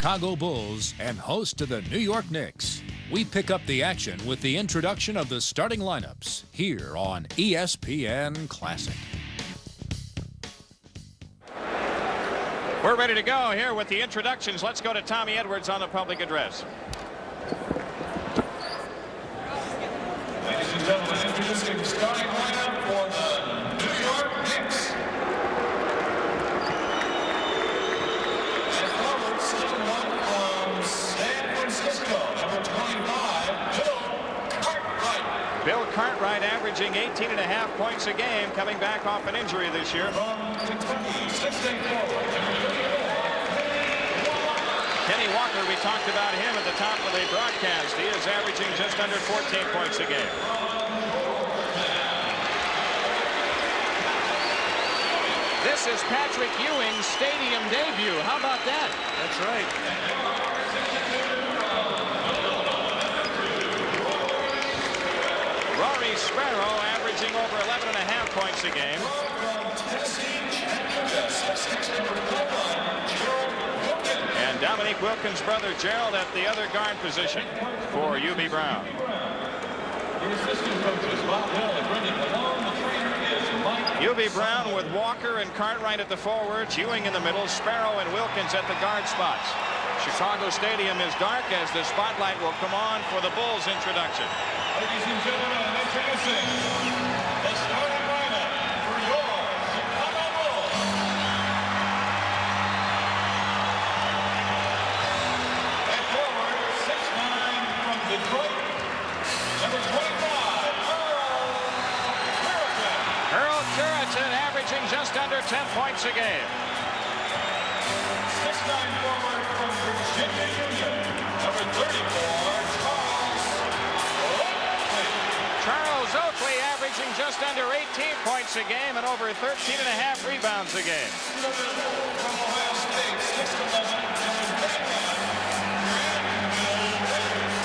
Chicago Bulls and host to the New York Knicks. We pick up the action with the introduction of the starting lineups here on ESPN Classic. We're ready to go here with the introductions. Let's go to Tommy Edwards on the public address. Ladies and gentlemen, introducing the starting lineup for the New York Knicks. And forward, sitting one from San Francisco, number 25, Bill Cartwright. Bill Cartwright averaging 18.5 points a game, coming back off an injury this year. From Kentucky, 6'8" forward, number 34. Kenny Walker, we talked about him at the top of the broadcast. He is averaging just under 14 points a game. This is Patrick Ewing's stadium debut. How about that? That's right. Rory Sparrow averaging over 11.5 points a game. And Dominique Wilkins' brother Gerald at the other guard position for UB Brown. UB Brown with Walker and Cartwright at the forwards, Ewing in the middle, Sparrow and Wilkins at the guard spots. Chicago Stadium is dark as the spotlight will come on for the Bulls introduction. Ladies and gentlemen, introducing the starting lineup for your Chicago Bulls. And forward, 6'9" from Detroit, number 25, Earl Curitan averaging just under 10 points a game. 6'9" forward from Virginia Union, number 34, Charles Oakley averaging just under 18 points a game and over 13.5 rebounds a game. from Ohio State, 6'11",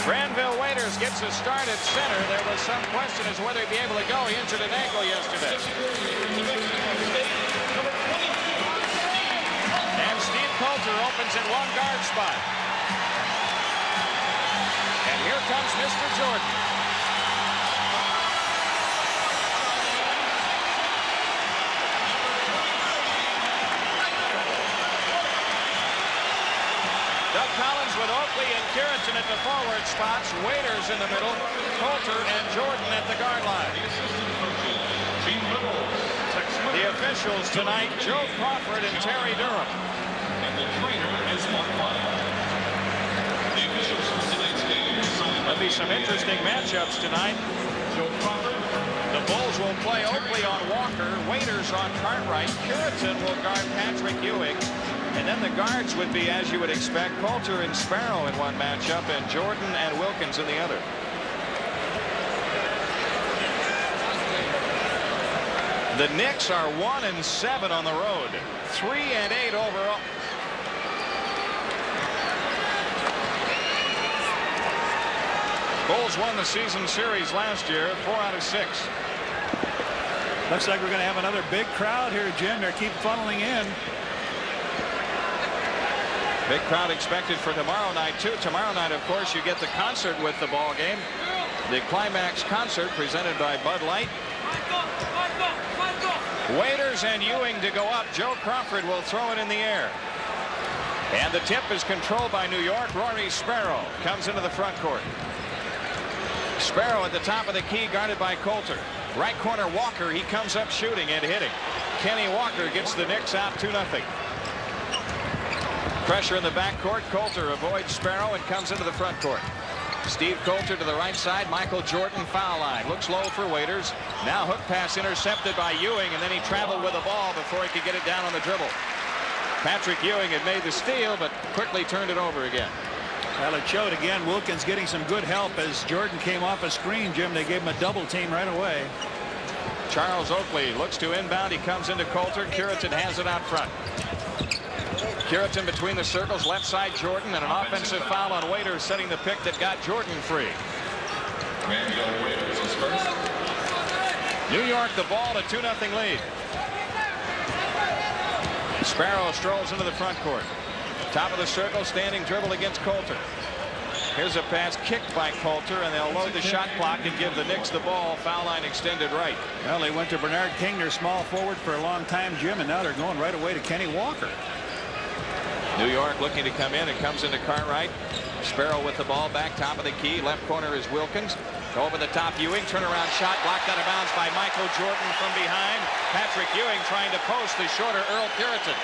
Granville Waiters gets a start at center. There was some question as to whether he'd be able to go. He injured an ankle yesterday. And Steve Coulter opens in one guard spot. And here comes Mr. Jordan. Doug Collins with Oakley and Curitan at the forward spots. Waiters in the middle. Coulter and Jordan at the guard line. The officials tonight, Joe Crawford and Terry Durham. and the trainer is Mark Lyon. The officials for tonight's game signed There'll be some interesting matchups tonight. Joe Crawford. The Bulls will play Oakley on Walker, Waiters on Cartwright, Curitan will guard Patrick Ewing, and then the guards would be, as you would expect, Coulter and Sparrow in one matchup and Jordan and Wilkins in the other. The Knicks are 1-7 on the road, 3-8 overall. Bulls won the season series last year, 4 out of 6. Looks like we're going to have another big crowd here, Jim. They keep funneling in. Big crowd expected for tomorrow night, too. Tomorrow night, of course, you get the concert with the ball game. The climax concert presented by Bud Light. Waiters and Ewing to go up. Joe Crawford will throw it in the air. And the tip is controlled by New York. Rory Sparrow comes into the front court. Sparrow at the top of the key, guarded by Coulter. Right corner Walker. He comes up shooting and hitting. Kenny Walker gets the Knicks out 2-0. Pressure in the backcourt. Coulter avoids Sparrow and comes into the front court. Steve Coulter to the right side. Michael Jordan foul line. Looks low for Waiters. Now hook pass intercepted by Ewing, and then he traveled with the ball before he could get it down on the dribble. Patrick Ewing had made the steal, but quickly turned it over again. Well, it showed again. Wilkins getting some good help as Jordan came off a screen, Jim. They gave him a double team right away. Charles Oakley looks to inbound. He comes into Coulter. Curitan has it out front. Curitan between the circles, left side Jordan, and an offensive foul on Waiters, setting the pick that got Jordan free. Waiters is first. New York the ball, a 2-0 lead. Sparrow strolls into the front court. Top of the circle, standing dribble against Coulter. Here's a pass kicked by Coulter, and they'll load the shot clock and give the Knicks the ball. Foul line extended right. Well, they went to Bernard King, their small forward, for a long time, Jim, and now they're going right away to Kenny Walker. New York looking to come in. It comes into Cartwright. Sparrow with the ball back top of the key. Left corner is Wilkins. Over the top, Ewing. Turnaround shot blocked out of bounds by Michael Jordan from behind. Patrick Ewing trying to post the shorter Earl Puritan.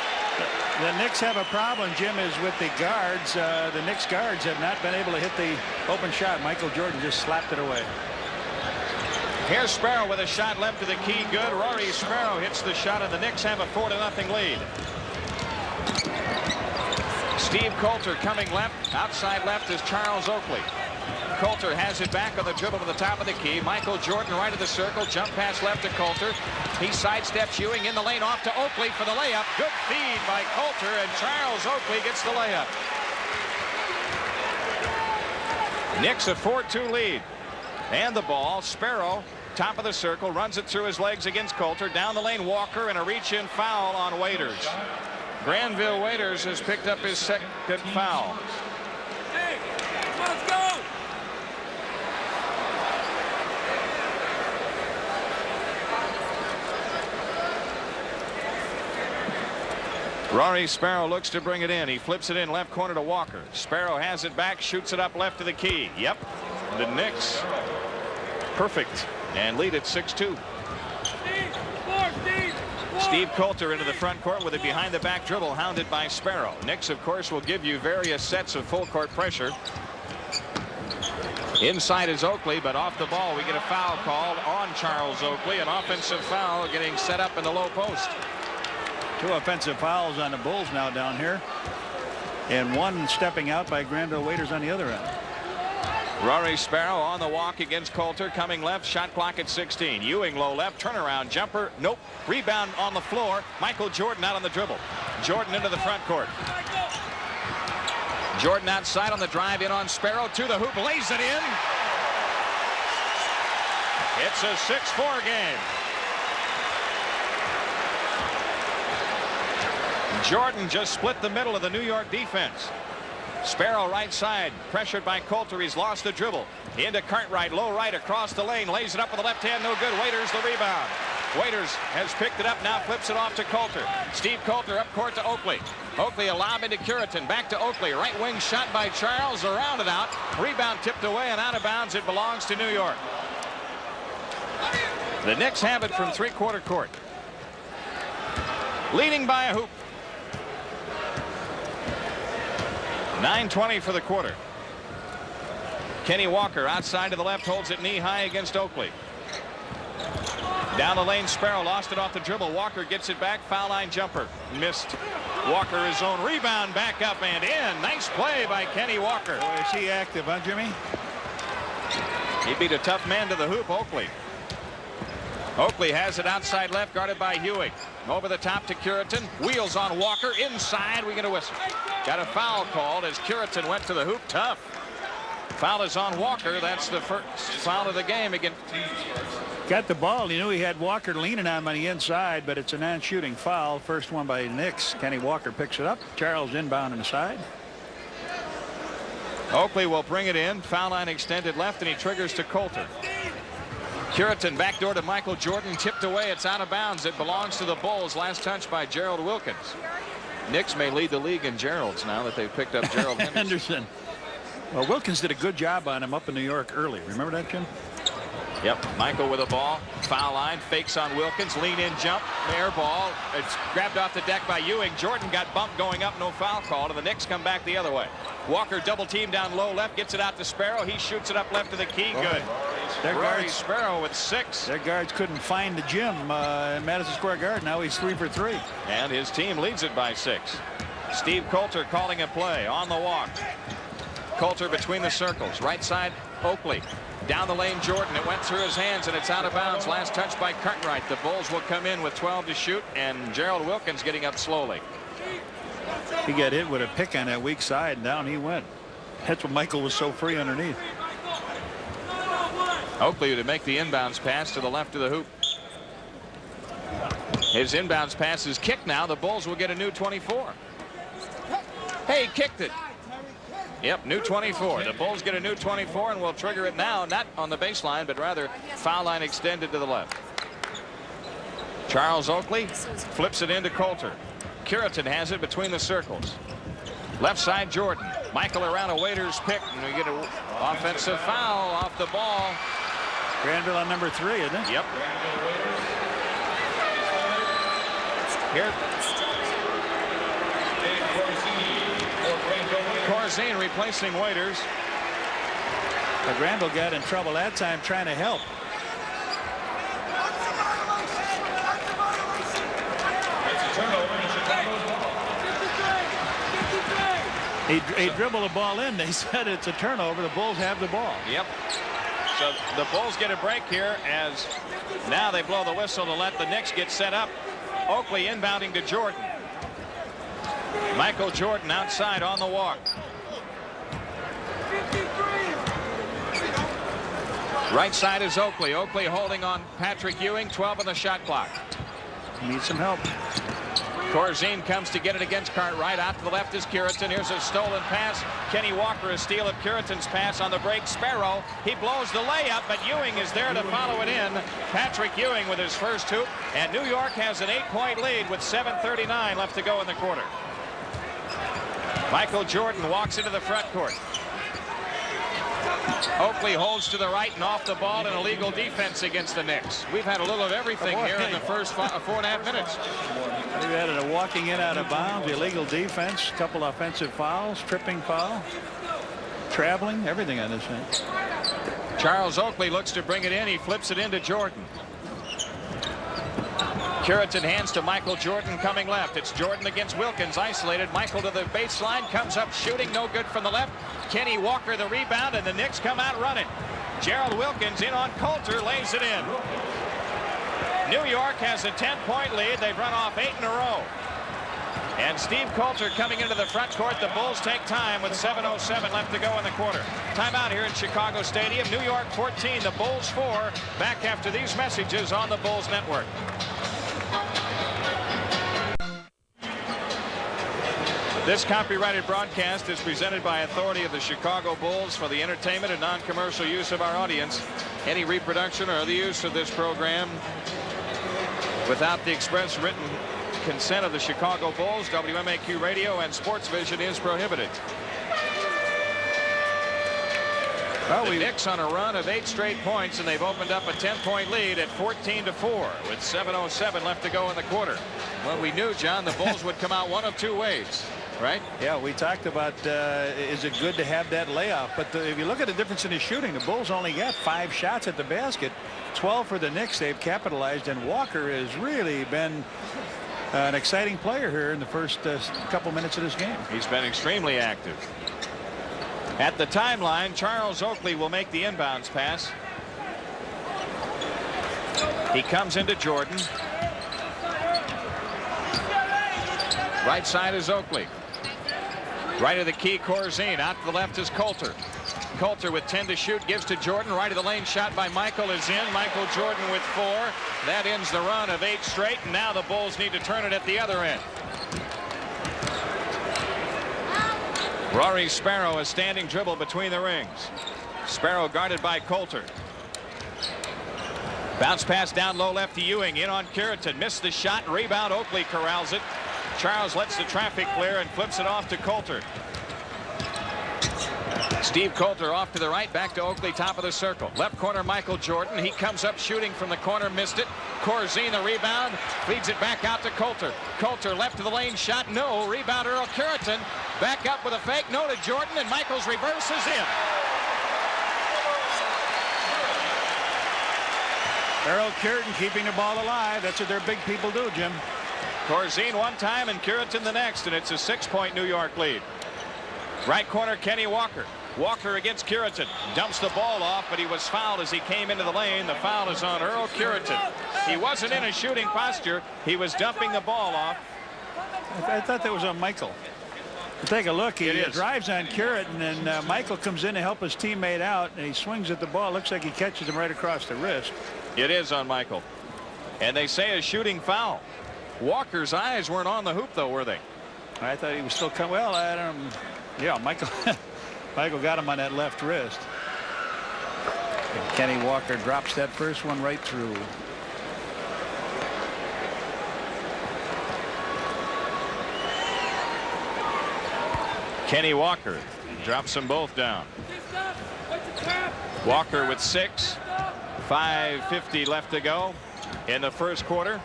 The Knicks have a problem, Jim, is with the guards. The Knicks guards have not been able to hit the open shot. Michael Jordan just slapped it away. Here's Sparrow with a shot left to the key. Good. Rory Sparrow hits the shot, and the Knicks have a 4-0 lead. Steve Coulter coming left. Outside left is Charles Oakley. Coulter has it back on the dribble to the top of the key. Michael Jordan right of the circle. Jump pass left to Coulter. He sidesteps Ewing in the lane off to Oakley for the layup. Good feed by Coulter, and Charles Oakley gets the layup. Knicks a 4-2 lead. And the ball. Sparrow, top of the circle, runs it through his legs against Coulter. Down the lane, Walker, and a reach-in foul on Waiters. Granville Waiters has picked up his second foul. Hey, let's go! Rory Sparrow looks to bring it in. He flips it in left corner to Walker. Sparrow has it back, shoots it up left to the key. Yep. The Knicks perfect and lead at 6-2. Steve Coulter into the front court with a behind the back dribble, hounded by Sparrow. Knicks, of course, will give you various sets of full court pressure. Inside is Oakley, but off the ball we get a foul called on Charles Oakley. An offensive foul getting set up in the low post. 2 offensive fouls on the Bulls now down here, and 1 stepping out by Granville Waiters on the other end. Rory Sparrow on the walk against Coulter, coming left, shot clock at 16. Ewing low left, turnaround jumper, nope. Rebound on the floor. Michael Jordan out on the dribble. Jordan into the front court. Jordan outside on the drive in on Sparrow, to the hoop, lays it in. It's a 6-4 game. Jordan just split the middle of the New York defense. Sparrow right side, pressured by Coulter. He's lost the dribble. Into Cartwright, low right across the lane, lays it up with the left hand, no good. Waiters the rebound. Waiters has picked it up, now flips it off to Coulter. Steve Coulter up court to Oakley. Oakley a lob into Curitan, back to Oakley. Right wing shot by Charles, around it out. Rebound tipped away and out of bounds. It belongs to New York. The Knicks have it from three-quarter court. Leading by a hoop. 9:20 for the quarter. Kenny Walker outside to the left, holds it knee high against Oakley. Down the lane, Sparrow lost it off the dribble. Walker gets it back, foul line jumper missed. Walker his own rebound, back up and in. Nice play by Kenny Walker. Boy, is he active, huh, Jimmy? He beat a tough man to the hoop, Oakley. Oakley has it outside left, guarded by Ewing. Over the top to Curitan. Wheels on Walker. Inside, we get a whistle. Got a foul called as Curitan went to the hoop. Tough. Foul is on Walker. That's the first foul of the game again. Got the ball. He knew he had Walker leaning on him on the inside, but it's a non-shooting foul. First one by Knicks. Kenny Walker picks it up. Charles inbound on the side. Oakley will bring it in. Foul line extended left, and he triggers to Coulter. Curitan backdoor to Michael Jordan, tipped away. It's out of bounds. It belongs to the Bulls. Last touch by Gerald Wilkins. Knicks may lead the league in Geralds now that they've picked up Gerald Henderson. Well, Wilkins did a good job on him up in New York early. Remember that, Jim? Yep. Michael with a ball. Foul line. Fakes on Wilkins. Lean in jump. Air ball. It's grabbed off the deck by Ewing. Jordan got bumped going up. No foul called. And the Knicks come back the other way. Walker double team down low left. Gets it out to Sparrow. He shoots it up left to the key. Good. Their guards, Sparrow with 6. Their guards couldn't find the gym in Madison Square Garden. Now he's 3 for 3. And his team leads it by 6. Steve Coulter calling a play on the walk. Coulter between the circles. Right side, Oakley. Down the lane, Jordan. It went through his hands, and it's out of bounds. Last touch by Cartwright. The Bulls will come in with 12 to shoot, and Gerald Wilkins getting up slowly. He got hit with a pick on that weak side, and down he went. That's what Michael was so free underneath. Oakley to make the inbounds pass to the left of the hoop. His inbounds pass is kicked now. The Bulls will get a new 24. Hey, he kicked it. Yep, new 24. The Bulls get a new 24 and will trigger it now, not on the baseline, but rather foul line extended to the left. Charles Oakley flips it into Coulter. Curitan has it between the circles. Left side, Jordan. Michael around a Waiters pick, and we get an offensive foul off the ball. Granville on number 3, isn't it? Yep. Here. Corzine replacing Waiters. Granville got in trouble that time trying to help. He dribbled the ball in. They said it's a turnover. The Bulls have the ball. Yep. So the Bulls get a break here as now they blow the whistle to let the Knicks get set up. Oakley inbounding to Jordan. Michael Jordan outside on the walk. Right side is Oakley. Oakley holding on Patrick Ewing. 12 on the shot clock. Needs some help. Corzine comes to get it against Cartwright. Out to the left is Curitan. Here's a stolen pass. Kenny Walker, a steal of Curitan's pass on the break. Sparrow, he blows the layup, but Ewing is there to follow it in. Patrick Ewing with his first hoop, and New York has an 8-point lead with 7:39 left to go in the quarter. Michael Jordan walks into the front court. Oakley holds to the right and off the ball in illegal defense against the Knicks. We've had a little of everything here in the first 4.5 minutes. We've had a walking in out of bounds, illegal defense, a couple offensive fouls, tripping foul, traveling, everything on this thing. Charles Oakley looks to bring it in. He flips it into Jordan. Curitan hands to Michael Jordan coming left. It's Jordan against Wilkins, isolated. Michael to the baseline, comes up shooting, no good from the left. Kenny Walker the rebound, and the Knicks come out running. Gerald Wilkins in on Coulter, lays it in. New York has a 10-point lead. They've run off 8 in a row. And Steve Coulter coming into the front court. The Bulls take time with 7:07 left to go in the quarter. Timeout here in Chicago Stadium. New York 14, the Bulls 4. Back after these messages on the Bulls Network. This copyrighted broadcast is presented by authority of the Chicago Bulls for the entertainment and non-commercial use of our audience. Any reproduction or other use of this program without the express written consent of the Chicago Bulls, WMAQ Radio, and Sports Vision is prohibited. Well, the Knicks on a run of 8 straight points, and they've opened up a 10-point lead at 14-4 with 7:07 left to go in the quarter. Well, we knew, John, the Bulls would come out one of 2 ways. Right? Yeah, we talked about is it good to have that layoff, but if you look at the difference in his shooting, the Bulls only got 5 shots at the basket, 12 for the Knicks. They've capitalized, and Walker has really been an exciting player here in the first couple minutes of this game. He's been extremely active. At the timeline, Charles Oakley will make the inbounds pass. He comes into Jordan. Right side is Oakley. Right of the key, Corzine. Out to the left is Coulter. Coulter with 10 to shoot, gives to Jordan. Right of the lane shot by Michael is in. Michael Jordan with 4. That ends the run of 8 straight, and now the Bulls need to turn it at the other end. Rory Sparrow, a standing dribble between the rings. Sparrow guarded by Coulter. Bounce pass down low left to Ewing. In on Curitan. Missed the shot. Rebound. Oakley corrals it. Charles lets the traffic clear and flips it off to Coulter. Steve Coulter off to the right, back to Oakley, top of the circle. Left corner, Michael Jordan. He comes up shooting from the corner, missed it. Corzine the rebound, feeds it back out to Coulter. Coulter left to the lane, shot no. Rebound Earl Curitan. Back up with a fake, no to Jordan, and Michael's reverse is in. Earl Curitan keeping the ball alive. That's what their big people do, Jim. Corzine one time and Curitan the next, and it's a 6-point New York lead. Right corner, Kenny Walker. Walker against Curitan. Dumps the ball off, but he was fouled as he came into the lane. The foul is on Earl Curitan. He wasn't in a shooting posture. He was dumping the ball off. I thought that was on Michael. Take a look. He drives on Curitan, and Michael comes in to help his teammate out, and he swings at the ball. Looks like he catches him right across the wrist. It is on Michael. And they say a shooting foul. Walker's eyes weren't on the hoop, though, were they? I thought he was still coming. Well, I don't. Yeah, Michael got him on that left wrist. And Kenny Walker drops that first one right through. Kenny Walker drops them both down. Walker with 6. 5:50 left to go in the first quarter.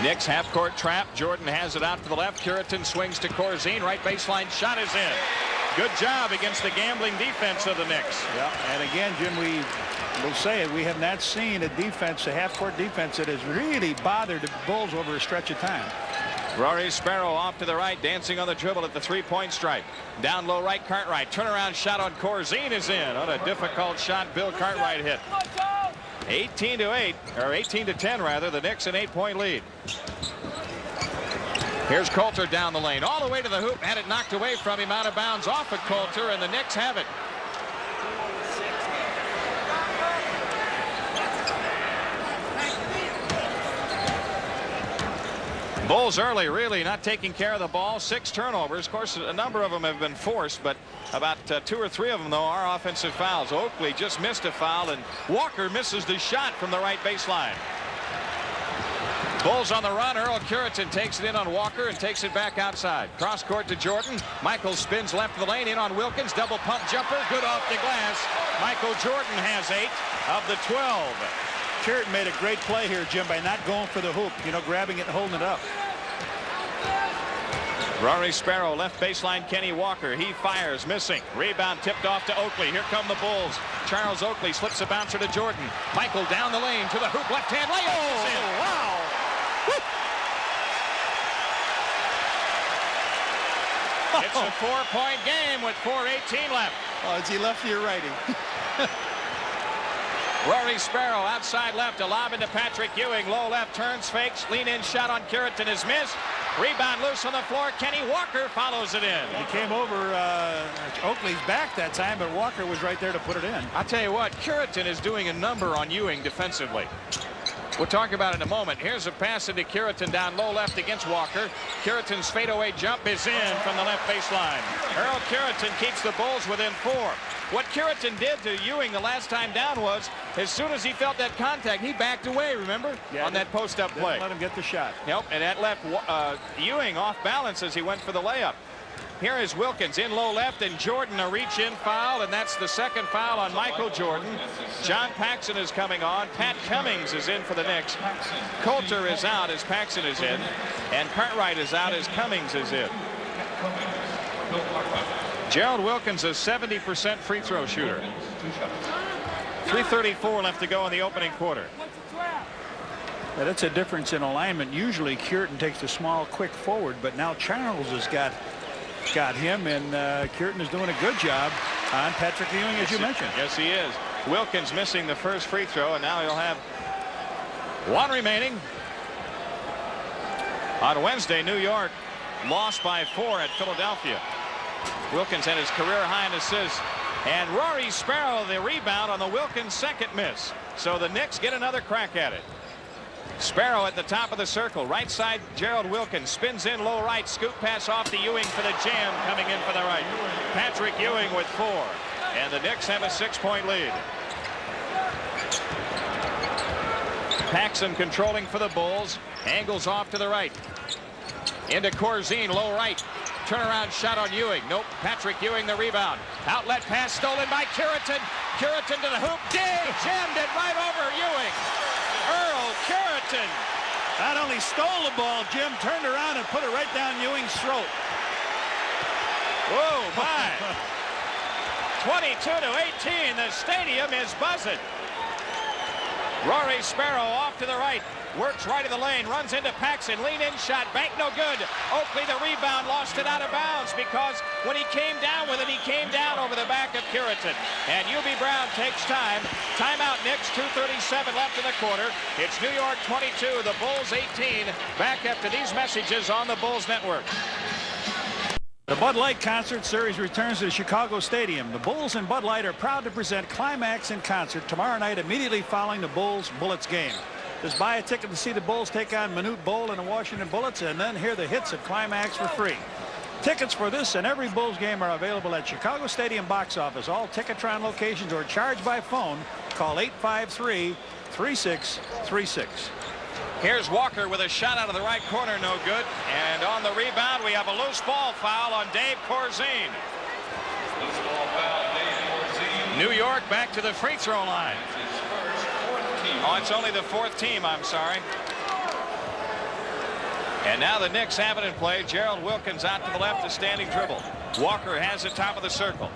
Knicks half-court trap. Jordan has it out to the left. Curitan swings to Corzine. Right baseline shot is in. Good job against the gambling defense of the Knicks. Yeah, and again, Jim, we will say it. We have not seen a defense, a half-court defense, that has really bothered the Bulls over a stretch of time. Rory Sparrow off to the right, dancing on the dribble at the three-point stripe. Down low right, Cartwright. Turnaround shot on Corzine is in. On a difficult shot, Bill Cartwright hit. 18-8, or 18-10 rather. The Knicks an 8-point lead. Here's Coulter down the lane, all the way to the hoop. Had it knocked away from him, out of bounds off of Coulter, and the Knicks have it. Bulls early, really not taking care of the ball. 6 turnovers. Of course, a number of them have been forced, but about 2 or 3 of them, though, are offensive fouls. Oakley just missed a foul, and Walker misses the shot from the right baseline. Bulls on the run. Earl Curitan takes it in on Walker and takes it back outside. Cross court to Jordan. Michael spins left of the lane, in on Wilkins. Double pump jumper, good off the glass. Michael Jordan has 8 of the 12. Curitan made a great play here, Jim, by not going for the hoop, you know, grabbing it and holding it up. Rory Sparrow, left baseline, Kenny Walker. He fires, missing. Rebound tipped off to Oakley. Here come the Bulls. Charles Oakley slips a bouncer to Jordan. Michael down the lane to the hoop. Left-hand layup. Oh, wow. It's a 4-point game with 4:18 left. Oh, is he lefty or righty? Rory Sparrow outside left, a lob into Patrick Ewing. Low left, turns, fakes, lean-in shot on Curitan is missed. Rebound loose on the floor. Kenny Walker follows it in. He came over Oakley's back that time, but Walker was right there to put it in. I'll tell you what, Curitan is doing a number on Ewing defensively. We'll talk about it in a moment. Here's a pass into Curitan down low left against Walker. Curitan's fadeaway jump is in from the left baseline. Earl Curitan keeps the Bulls within 4. What Curitan did to Ewing the last time down was, as soon as he felt that contact, he backed away, remember? Yeah, on that post-up play. Didn't let him get the shot. Nope, and that left Ewing off balance as he went for the layup. Here is Wilkins in low left, and Jordan a reach-in foul, and that's the second foul on Michael Jordan. John Paxson is coming on. Pat Cummings is in for the Knicks. Coulter is out as Paxson is in, and Cartwright is out as Cummings is in. Gerald Wilkins, a 70% free throw shooter. 3:34 left to go in the opening quarter. Now, that's a difference in alignment. Usually Curitan takes the small, quick forward, but now Charles has got him, and Curitan is doing a good job on Patrick Ewing, as you mentioned. Yes, he is. Wilkins missing the first free throw, and now he'll have 1 remaining. On Wednesday, New York lost by 4 at Philadelphia. Wilkins had his career high in assists, and Rory Sparrow the rebound on the Wilkins second miss. So the Knicks get another crack at it. Sparrow at the top of the circle, right side. Gerald Wilkins spins in low right, scoop pass off to Ewing for the jam, coming in for the right. Patrick Ewing with 4, and the Knicks have a 6-point lead. Paxson controlling for the Bulls, angles off to the right, into Corzine, low right. Turnaround shot on Ewing. Nope. Patrick Ewing the rebound. Outlet pass stolen by Curitan. Curitan to the hoop. Dig! Jammed it right over Ewing. Earl Curitan. Not only stole the ball, Jim turned around and put it right down Ewing's throat. Whoa, my. 22-18. The stadium is buzzing. Rory Sparrow off to the right. Works right of the lane, runs into Paxson, lean-in shot, bank no good. Oakley the rebound, lost it out of bounds because when he came down with it, he came down over the back of Curitan. And Hubie Brown takes time. Timeout Knicks, 2:37 left in the quarter. It's New York 22, the Bulls 18. Back after these messages on the Bulls Network. The Bud Light Concert Series returns to the Chicago Stadium. The Bulls and Bud Light are proud to present Climax in Concert tomorrow night immediately following the Bulls-Bullets game. Just buy a ticket to see the Bulls take on Manute Bol and the Washington Bullets, and then hear the hits of Climax for free. Tickets for this and every Bulls game are available at Chicago Stadium box office, all Ticketron locations, or charged by phone. Call 853-3636. Here's Walker with a shot out of the right corner, no good. And on the rebound, we have a loose ball foul on Dave Corzine. Loose ball foul, Dave Corzine. New York back to the free throw line. Oh, it's only the 4th team, I'm sorry. And now the Knicks have it in play. Gerald Wilkins out to the left, a standing dribble. Walker has the top of the circle.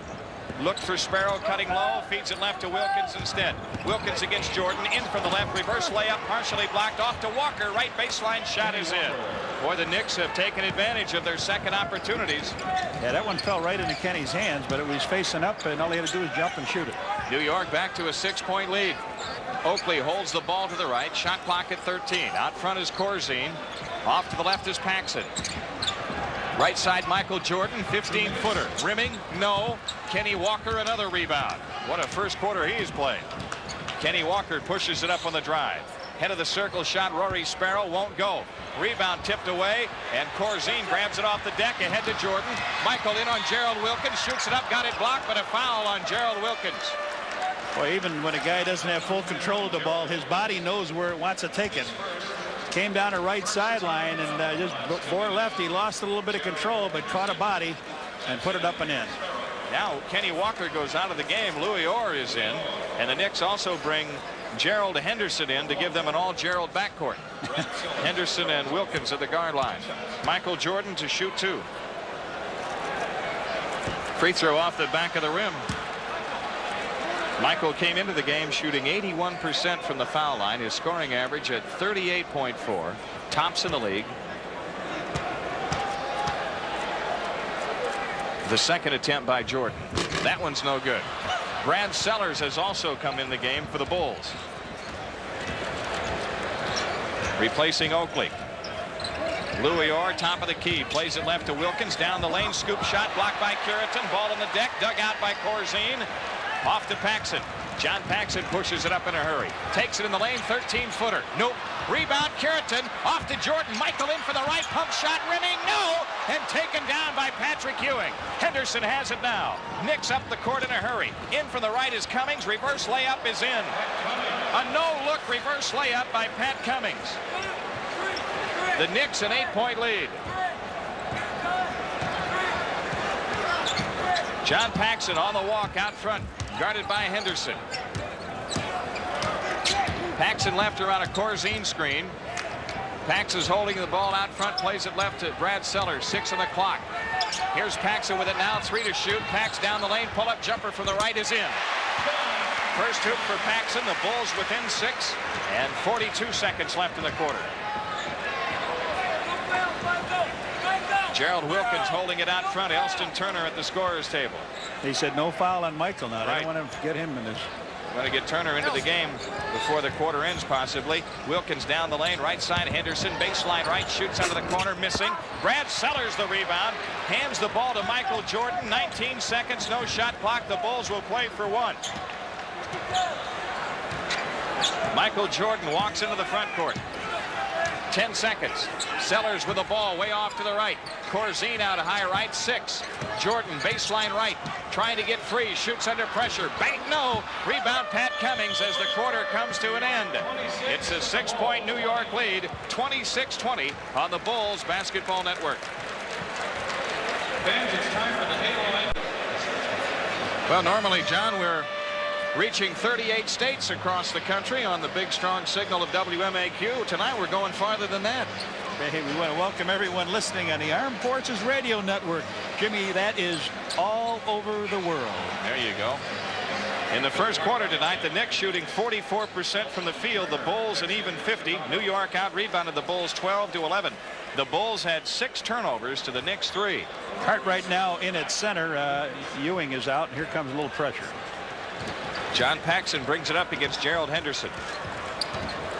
Looked for Sparrow, cutting low, feeds it left to Wilkins instead. Wilkins against Jordan, in from the left, reverse layup, partially blocked off to Walker. Right baseline shot is in. Boy, the Knicks have taken advantage of their second opportunities. Yeah, that one fell right into Kenny's hands, but it was facing up, and all he had to do was jump and shoot it. New York back to a 6-point lead. Oakley holds the ball to the right. Shot clock at 13. Out front is Corzine. Off to the left is Paxson. Right side, Michael Jordan, 15-footer. Rimming, no. Kenny Walker, another rebound. What a first quarter he's played. Kenny Walker pushes it up on the drive. Head of the circle shot, Rory Sparrow won't go. Rebound tipped away, and Corzine grabs it off the deck ahead to Jordan. Michael in on Gerald Wilkins, shoots it up, got it blocked, but a foul on Gerald Wilkins. Boy, even when a guy doesn't have full control of the ball, his body knows where it wants to take it. Came down the right sideline and just bore left. He lost a little bit of control, but caught a body and put it up and in. Now Kenny Walker goes out of the game. Louis Orr is in, and the Knicks also bring Gerald Henderson in to give them an all-Gerald backcourt. Henderson and Wilkins at the guard line. Michael Jordan to shoot 2. Free throw off the back of the rim. Michael came into the game shooting 81% from the foul line. His scoring average at 38.4. Tops in the league. The second attempt by Jordan. That one's no good. Brad Sellers has also come in the game for the Bulls. Replacing Oakley. Louis Orr, top of the key, plays it left to Wilkins. Down the lane, scoop shot, blocked by Curitan. Ball on the deck, dug out by Corzine. Off to Paxson. John Paxson pushes it up in a hurry. Takes it in the lane, 13-footer. Nope. Rebound, Curitan. Off to Jordan. Michael in for the right, pump shot, rimming, no! And taken down by Patrick Ewing. Henderson has it now. Knicks up the court in a hurry. In from the right is Cummings. Reverse layup is in. A no-look reverse layup by Pat Cummings. The Knicks an 8-point lead. John Paxson on the walk out front, guarded by Henderson. Paxson left around a Corzine screen. Paxson's holding the ball out front, plays it left to Brad Sellers. 6 on the clock. Here's Paxson with it now, 3 to shoot. Pax down the lane, pull-up jumper from the right is in. First hoop for Paxson. The Bulls within 6, and 42 seconds left in the quarter. Gerald Wilkins holding it out front. Elston Turner at the scorer's table. He said no foul on Michael now. Right. They don't want to get him in this. Going to get Turner into the game before the quarter ends, possibly. Wilkins down the lane, right side, Henderson, baseline right, shoots out of the corner, missing. Brad Sellers the rebound, hands the ball to Michael Jordan. 19 seconds, no shot clock. The Bulls will play for 1. Michael Jordan walks into the front court. 10 seconds. Sellers with the ball way off to the right. Corzine out high right, 6. Jordan baseline right, trying to get free, shoots under pressure. Bang, no. Rebound Pat Cummings as the quarter comes to an end. It's a 6-point New York lead, 26-20 on the Bulls Basketball Network. Fans, it's time for the Halo. Well, normally, John, we're reaching 38 states across the country on the big strong signal of WMAQ. Tonight we're going farther than that. Hey, we want to welcome everyone listening on the Armed Forces Radio Network. Jimmy, that is all over the world. There you go. In the first quarter tonight, the Knicks shooting 44% from the field. The Bulls an even 50. New York out-rebounded the Bulls 12-11. The Bulls had 6 turnovers to the Knicks 3. Cartwright now in at center. Ewing is out. Here comes a little pressure. John Paxson brings it up against Gerald Henderson.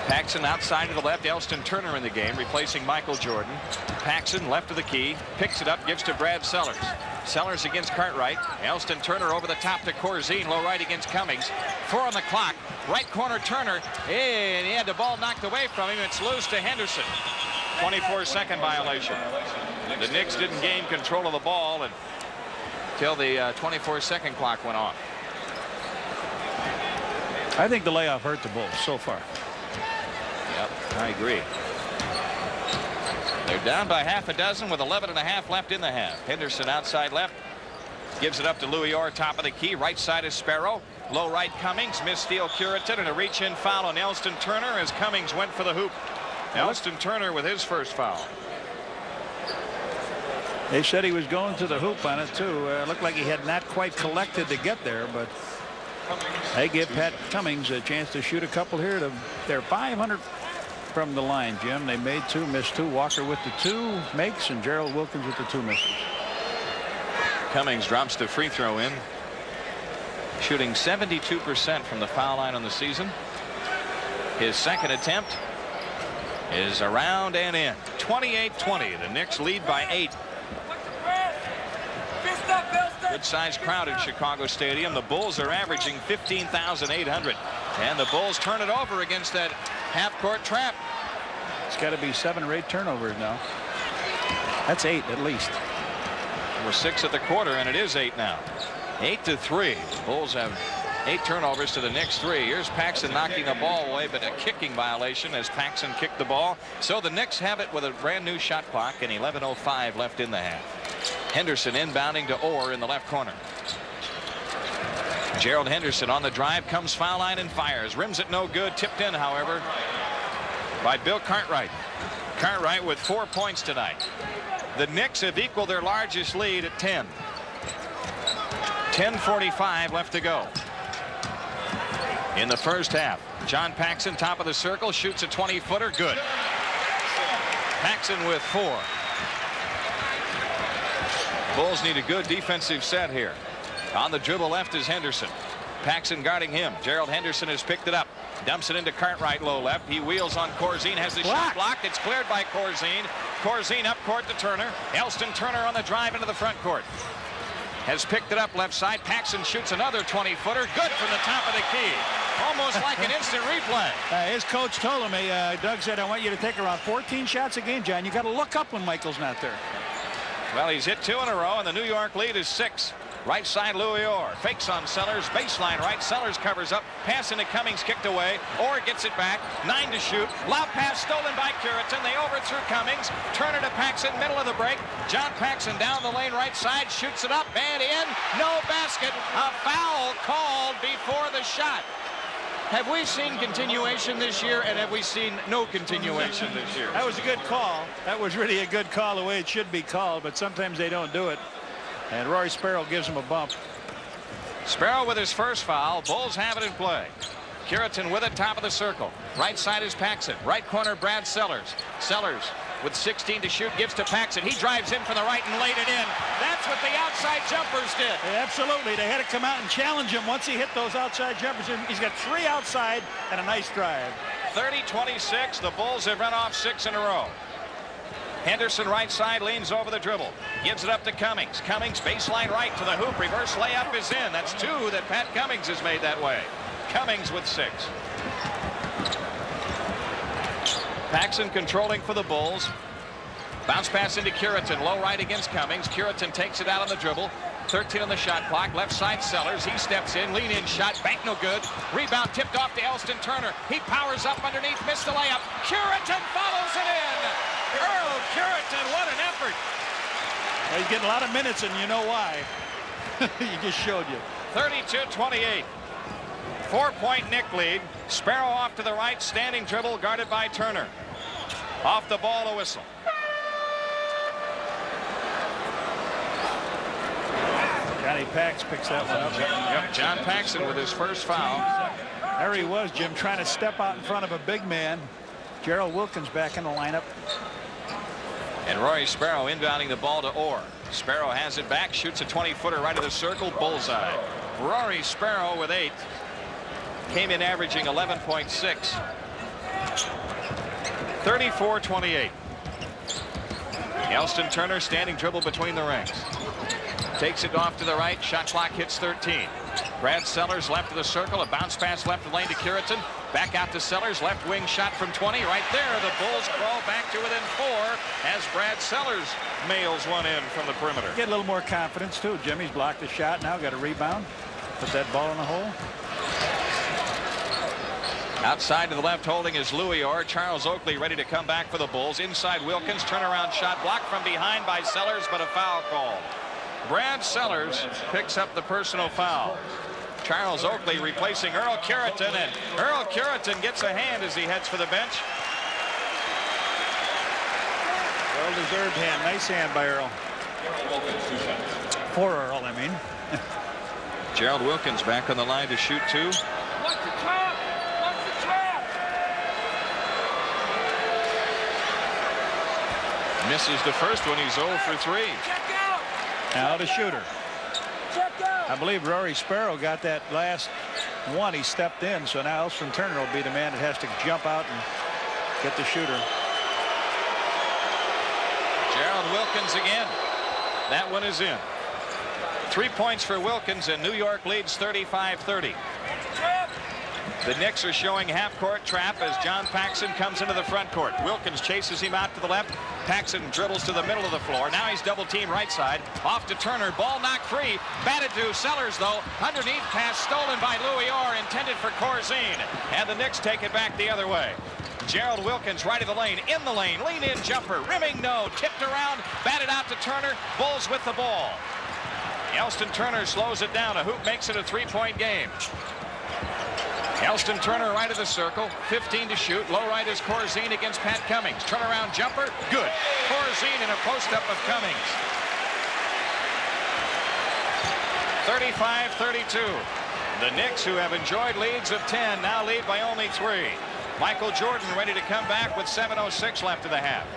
Paxson outside to the left. Elston Turner in the game, replacing Michael Jordan. Paxson left of the key, picks it up, gives to Brad Sellers. Sellers against Cartwright. Elston Turner over the top to Corzine. Low right against Cummings. 4 on the clock. Right corner Turner. And he had the ball knocked away from him. It's loose to Henderson. 24-second violation. The Knicks didn't gain control of the ball until the 24-second clock went off. I think the layoff hurt the Bulls so far. Yep, I agree. They're down by half a dozen with 11.5 left in the half. Henderson outside left. Gives it up to Louis Orr, top of the key. Right side is Sparrow. Low right Cummings. Missed steal Curitan, and a reach-in foul on Elston Turner as Cummings went for the hoop. Elston Turner with his first foul. They said he was going to the hoop on it too. Looked like he had not quite collected to get there, but they give Pat Cummings a chance to shoot a couple here. They're 500 from the line, Jim. They made 2, missed 2. Walker with the 2 makes, and Gerald Wilkins with the 2 misses. Cummings drops the free throw in, shooting 72% from the foul line on the season. His second attempt is around and in. 28-20. The Knicks lead by 8. Good sized crowd in Chicago Stadium. The Bulls are averaging 15,800, and the Bulls turn it over against that half-court trap. It's got to be 7 or 8 turnovers now. That's 8 at least. We're 6 at the quarter, and it is 8 now. 8-3. The Bulls have 8 turnovers to the Knicks 3. Here's Paxson knocking the ball away, but a kicking violation as Paxson kicked the ball. So the Knicks have it with a brand new shot clock and 11:05 left in the half. Henderson inbounding to Orr in the left corner. Gerald Henderson on the drive, comes foul line and fires. Rims it no good. Tipped in, however, by Bill Cartwright. Cartwright with 4 points tonight. The Knicks have equaled their largest lead at 10. 10:45 left to go in the first half. John Paxson, top of the circle, shoots a 20-footer. Good. Paxson with 4. Bulls need a good defensive set here. On the dribble left is Henderson. Paxson guarding him. Gerald Henderson has picked it up. Dumps it into Cartwright, low left. He wheels on Corzine, has the shot blocked. It's cleared by Corzine. Corzine up court to Turner. Elston Turner on the drive into the front court. Has picked it up left side. Paxson shoots another 20-footer. Good from the top of the key. Almost like an instant replay. His coach told him, Doug said, I want you to take around 14 shots a game, John. You got to look up when Michael's not there. Well, he's hit 2 in a row, and the New York lead is 6. Right side, Louis Orr. Fakes on Sellers. Baseline right. Sellers covers up. Pass into Cummings, kicked away. Orr gets it back. 9 to shoot. Lob pass stolen by Curitan. They overthrew Cummings. Turner to Paxson. Middle of the break. John Paxson down the lane right side. Shoots it up and in. No basket. A foul called before the shot. Have we seen continuation this year, and have we seen no continuation this year? That was a good call. That was really a good call the way it should be called, but sometimes they don't do it. And Rory Sparrow gives him a bump. Sparrow with his first foul. Bulls have it in play. Curitan with it, top of the circle. Right side is Paxson. Right corner, Brad Sellers. Sellers with 16 to shoot, gives to Paxson. He drives in from the right and laid it in. That's what the outside jumpers did. Yeah, absolutely. They had to come out and challenge him once he hit those outside jumpers. He's got 3 outside and a nice drive. 30-26. The Bulls have run off 6 in a row. Henderson right side leans over the dribble. Gives it up to Cummings. Cummings baseline right to the hoop. Reverse layup is in. That's 2 that Pat Cummings has made that way. Cummings with 6. Paxson controlling for the Bulls. Bounce pass into Curitan. Low right against Cummings. Curitan takes it out on the dribble. 13 on the shot clock. Left side Sellers. He steps in. Lean in shot. Bank no good. Rebound tipped off to Elston Turner. He powers up underneath. Missed the layup. Curitan follows it in. Earl Curitan, what an effort. Well, he's getting a lot of minutes, and you know why. He just showed you. 32-28. 4-point Knick lead. Sparrow off to the right. Standing dribble guarded by Turner. Off the ball, a whistle. Johnny Pax picks that one up. Yep, John Paxson with his first foul. There he was, Jim, trying to step out in front of a big man. Gerald Wilkins back in the lineup. And Rory Sparrow inbounding the ball to Orr. Sparrow has it back, shoots a 20-footer right of the circle, bullseye. Rory Sparrow with 8. Came in averaging 11.6. 34-28. Elston Turner standing dribble between the rings. Takes it off to the right. Shot clock hits 13. Brad Sellers left of the circle. A bounce pass left of lane to Curitan. Back out to Sellers. Left wing shot from 20. Right there. The Bulls crawl back to within 4 as Brad Sellers mails one in from the perimeter. Get a little more confidence, too. Jimmy's blocked the shot. Now got a rebound. Put that ball in the hole. Outside to the left holding is Louis Orr. Charles Oakley ready to come back for the Bulls. Inside Wilkins. Turnaround shot blocked from behind by Sellers, but a foul call. Brad Sellers picks up the personal foul. Charles Oakley replacing Earl Curitan, and Earl Curitan gets a hand as he heads for the bench. Well-deserved hand. Nice hand by Earl. For Earl, I mean. Gerald Wilkins back on the line to shoot 2. Misses the first one. He's 0 for 3. Now the shooter. I believe Rory Sparrow got that last one. He stepped in, so now Elston Turner will be the man that has to jump out and get the shooter. Gerald Wilkins again. That one is in. 3 points for Wilkins, and New York leads 35-30. The Knicks are showing half-court trap as John Paxson comes into the front court. Wilkins chases him out to the left. Paxson dribbles to the middle of the floor. Now he's double-teamed right side. Off to Turner. Ball knocked free. Batted to Sellers, though. Underneath pass stolen by Louis Orr, intended for Corzine. And the Knicks take it back the other way. Gerald Wilkins right of the lane. In the lane. Lean-in jumper. Rimming no. Tipped around. Batted out to Turner. Bulls with the ball. Elston Turner slows it down. A hoop makes it a 3-point game. Elston Turner right of the circle. 15 to shoot. Low right is Corzine against Pat Cummings. Turnaround jumper. Good. Corzine in a post-up of Cummings. 35-32. The Knicks, who have enjoyed leads of 10, now lead by only 3. Michael Jordan ready to come back with 7:06 left of the half.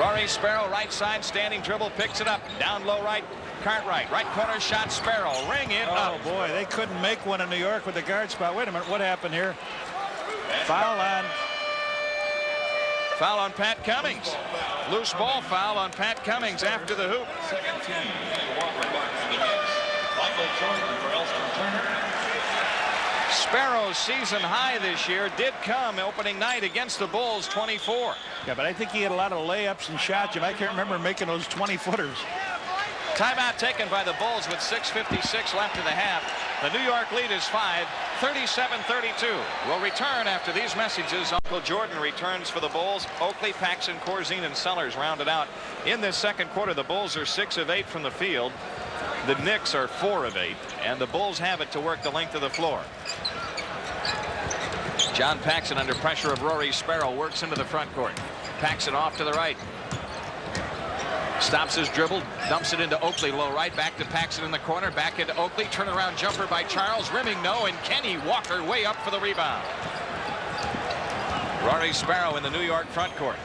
Rory Sparrow right side standing dribble picks it up. Down low right. Cartwright, right corner shot, Sparrow, ring it up. Oh boy, they couldn't make one in New York with the guard spot. Wait a minute, what happened here? Foul on Pat Cummings. Loose ball foul on Pat Cummings after the hoop. Sparrow's season high this year did come opening night against the Bulls, 24. Yeah, but I think he had a lot of layups and shots. I can't remember making those 20-footers. Timeout taken by the Bulls with 6:56 left in the half. The New York lead is 5, 37-32. We'll return after these messages. Uncle Jordan returns for the Bulls. Oakley, Paxson, Corzine, and Sellers rounded out. In this second quarter, the Bulls are 6 of 8 from the field. The Knicks are 4 of 8, and the Bulls have it to work the length of the floor. John Paxson under pressure of Rory Sparrow works into the front court. Paxson off to the right. Stops his dribble, dumps it into Oakley, low right, back to Paxson in the corner, back into Oakley, turnaround jumper by Charles, rimming no, and Kenny Walker way up for the rebound. Rory Sparrow in the New York front court.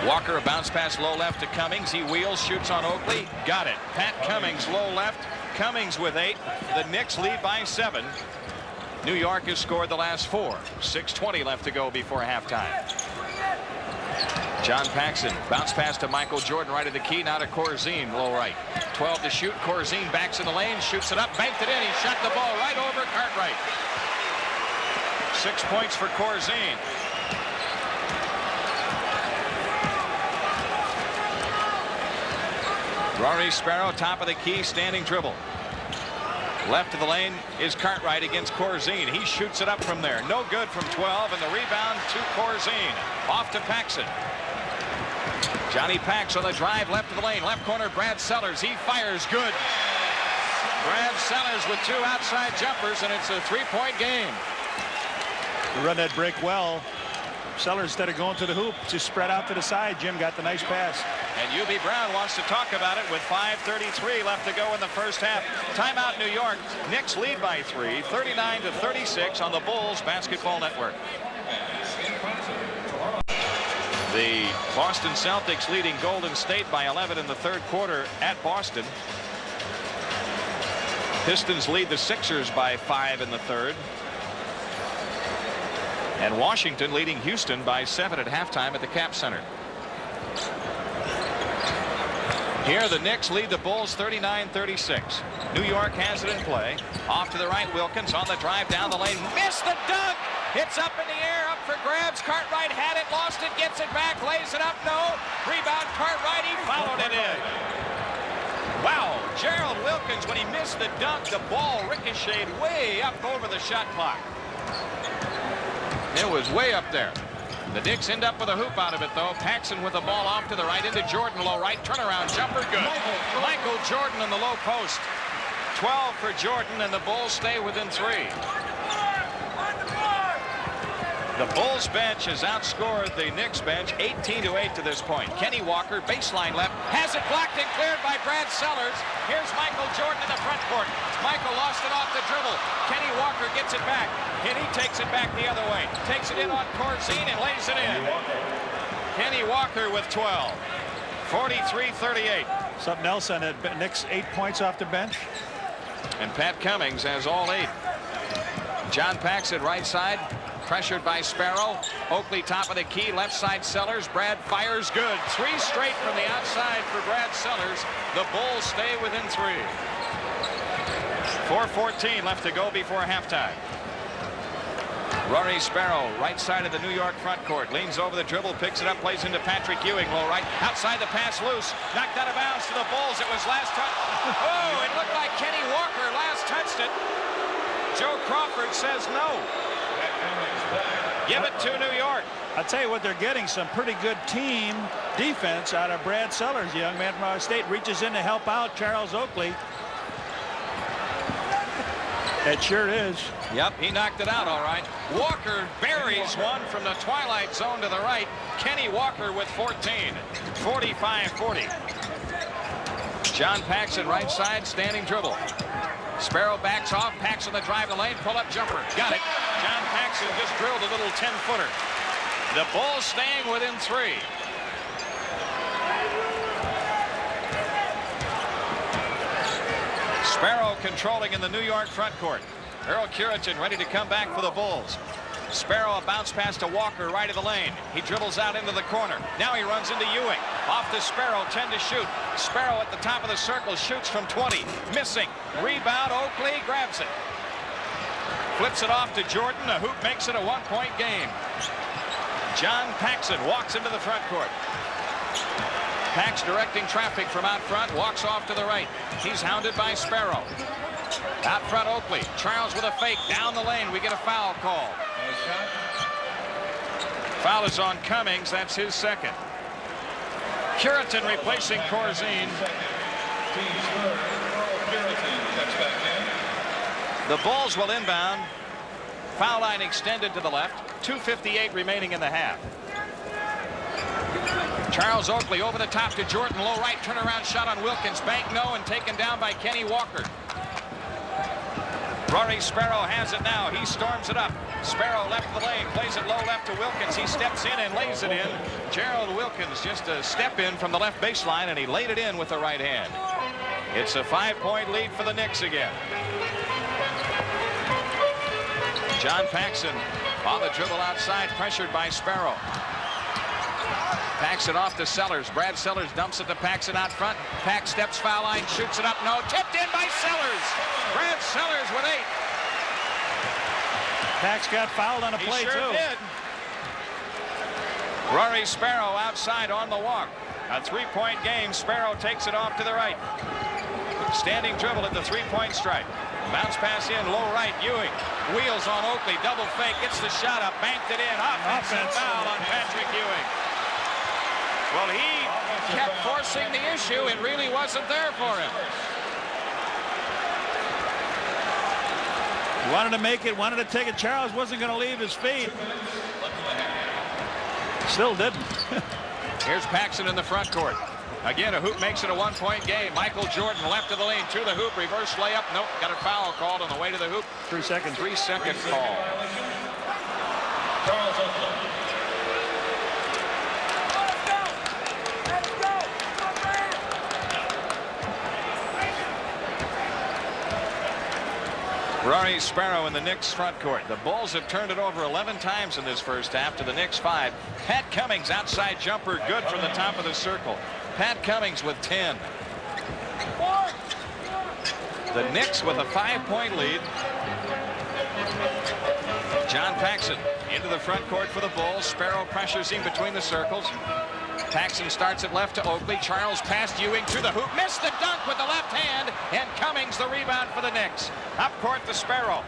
Walker, a bounce pass low left to Cummings. He wheels, shoots on Oakley, got it. Pat Cummings low left, Cummings with 8. The Knicks lead by 7. New York has scored the last 4. 6:20 left to go before halftime. John Paxson, bounce pass to Michael Jordan right at the key, now to Corzine, low right. 12 to shoot. Corzine backs in the lane, shoots it up, banked it in. He shot the ball right over Cartwright. 6 points for Corzine. Rory Sparrow, top of the key, standing dribble. Left of the lane is Cartwright against Corzine. He shoots it up from there. No good from 12, and the rebound to Corzine. Off to Paxson. Johnny Pax on the drive, left of the lane, left corner, Brad Sellers. He fires, good. Brad Sellers with 2 outside jumpers, and it's a 3-point game. To run that break well. Sellers, instead of going to the hoop, just spread out to the side. Jim got the nice pass. And UB Brown wants to talk about it with 5:33 left to go in the first half. Timeout New York. Knicks lead by 3, 39-36 on the Bulls Basketball Network. The Boston Celtics leading Golden State by 11 in the third quarter at Boston. Pistons lead the Sixers by 5 in the third. And Washington leading Houston by 7 at halftime at the Cap Center. Here the Knicks lead the Bulls 39-36. New York has it in play. Off to the right, Wilkins on the drive down the lane. Missed the dunk. It's up in the air, up for grabs. Cartwright had it, lost it, gets it back, lays it up. No. Rebound Cartwright. He followed it in. Wow. Gerald Wilkins, when he missed the dunk, the ball ricocheted way up over the shot clock. It was way up there. The Knicks end up with a hoop out of it, though. Paxson with the ball off to the right into Jordan. Low right. Turnaround jumper. Good. Michael Jordan in the low post. 12 for Jordan, and the Bulls stay within 3. The Bulls bench has outscored the Knicks bench 18-8 to this point. Kenny Walker, baseline left, has it blocked and cleared by Brad Sellers. Here's Michael Jordan in the front court. Michael lost it off the dribble. Kenny Walker gets it back, and he takes it back the other way. Takes it in on Corzine and lays it in. Kenny Walker with 12. 43-38. Something else on that. Knicks 8 points off the bench. And Pat Cummings has all 8. John Paxson right side. Pressured by Sparrow. Oakley top of the key. Left side Sellers. Brad fires. Good. 3 straight from the outside for Brad Sellers. The Bulls stay within 3. 4:14 left to go before halftime. Rory Sparrow, right side of the New York front court. Leans over the dribble, picks it up, plays into Patrick Ewing. Low right. Outside the pass loose. Knocked out of bounds to the Bulls. It was last touch. Oh, it looked like Kenny Walker last touched it. Joe Crawford says no. Give it to New York. I'll tell you what, they're getting some pretty good team defense out of Brad Sellers. The young man from Ohio State reaches in to help out Charles Oakley. It sure is. Yep, he knocked it out all right. Walker buries one from the twilight zone to the right. Kenny Walker with 14. 45-40. John Paxson right side, standing dribble. Sparrow backs off. Paxson the drive the lane. Pull-up jumper. Got it. John Paxson just drilled a little 10-footer. The Bulls staying within 3. Sparrow controlling in the New York front court. Earl Curitan ready to come back for the Bulls. Sparrow a bounce pass to Walker right of the lane. He dribbles out into the corner. Now he runs into Ewing. Off to Sparrow, 10 to shoot. Sparrow at the top of the circle shoots from 20. Missing. Rebound. Oakley grabs it. Flips it off to Jordan. A hoop makes it a 1-point game. John Paxson walks into the front court. Pax directing traffic from out front. Walks off to the right. He's hounded by Sparrow. Out front Oakley. Charles with a fake. Down the lane. We get a foul call. Foul is on Cummings. That's his second. Curitan replacing Corzine. The Bulls will inbound. Foul line extended to the left. 2:58 remaining in the half. Charles Oakley over the top to Jordan. Low right. Turnaround shot on Wilkins. Bank no and taken down by Kenny Walker. Rory Sparrow has it now. He storms it up. Sparrow left the lane. Plays it low left to Wilkins. He steps in and lays it in. Gerald Wilkins just a step in from the left baseline, and he laid it in with the right hand. It's a 5-point lead for the Knicks again. John Paxson on the dribble outside, pressured by Sparrow. Paxson off to Sellers. Brad Sellers dumps it to Paxson out front. Pax steps foul line, shoots it up. No, tipped in by Sellers. Brad Sellers with 8. Pax got fouled on a play, he sure too. Did. Rory Sparrow outside on the walk. A 3-point game. Sparrow takes it off to the right. Standing dribble at the 3-point stripe. Bounce pass in, low right. Ewing wheels on Oakley. Double fake. Gets the shot up. Banked it in. Offensive foul on Patrick Ewing. Well, he kept forcing the issue. It really wasn't there for him. He wanted to make it, wanted to take it. Charles wasn't going to leave his feet. Still didn't. Here's Paxson in the front court. Again, a hoop makes it a 1-point game. Michael Jordan left of the lane to the hoop. Reverse layup. Nope. Got a foul called on the way to the hoop. 3 seconds. 3-second call. Charles Oakley. Rory Sparrow in the Knicks front court. The Bulls have turned it over 11 times in this first half to the Knicks 5. Pat Cummings outside jumper good from the top of the circle. Pat Cummings with 10. The Knicks with a 5-point lead. John Paxson into the front court for the Bulls. Sparrow pressures him between the circles. Paxson starts it left to Oakley. Charles past Ewing to the hoop. Missed the dunk with the left hand. And Cummings the rebound for the Knicks. Up court to Sparrow.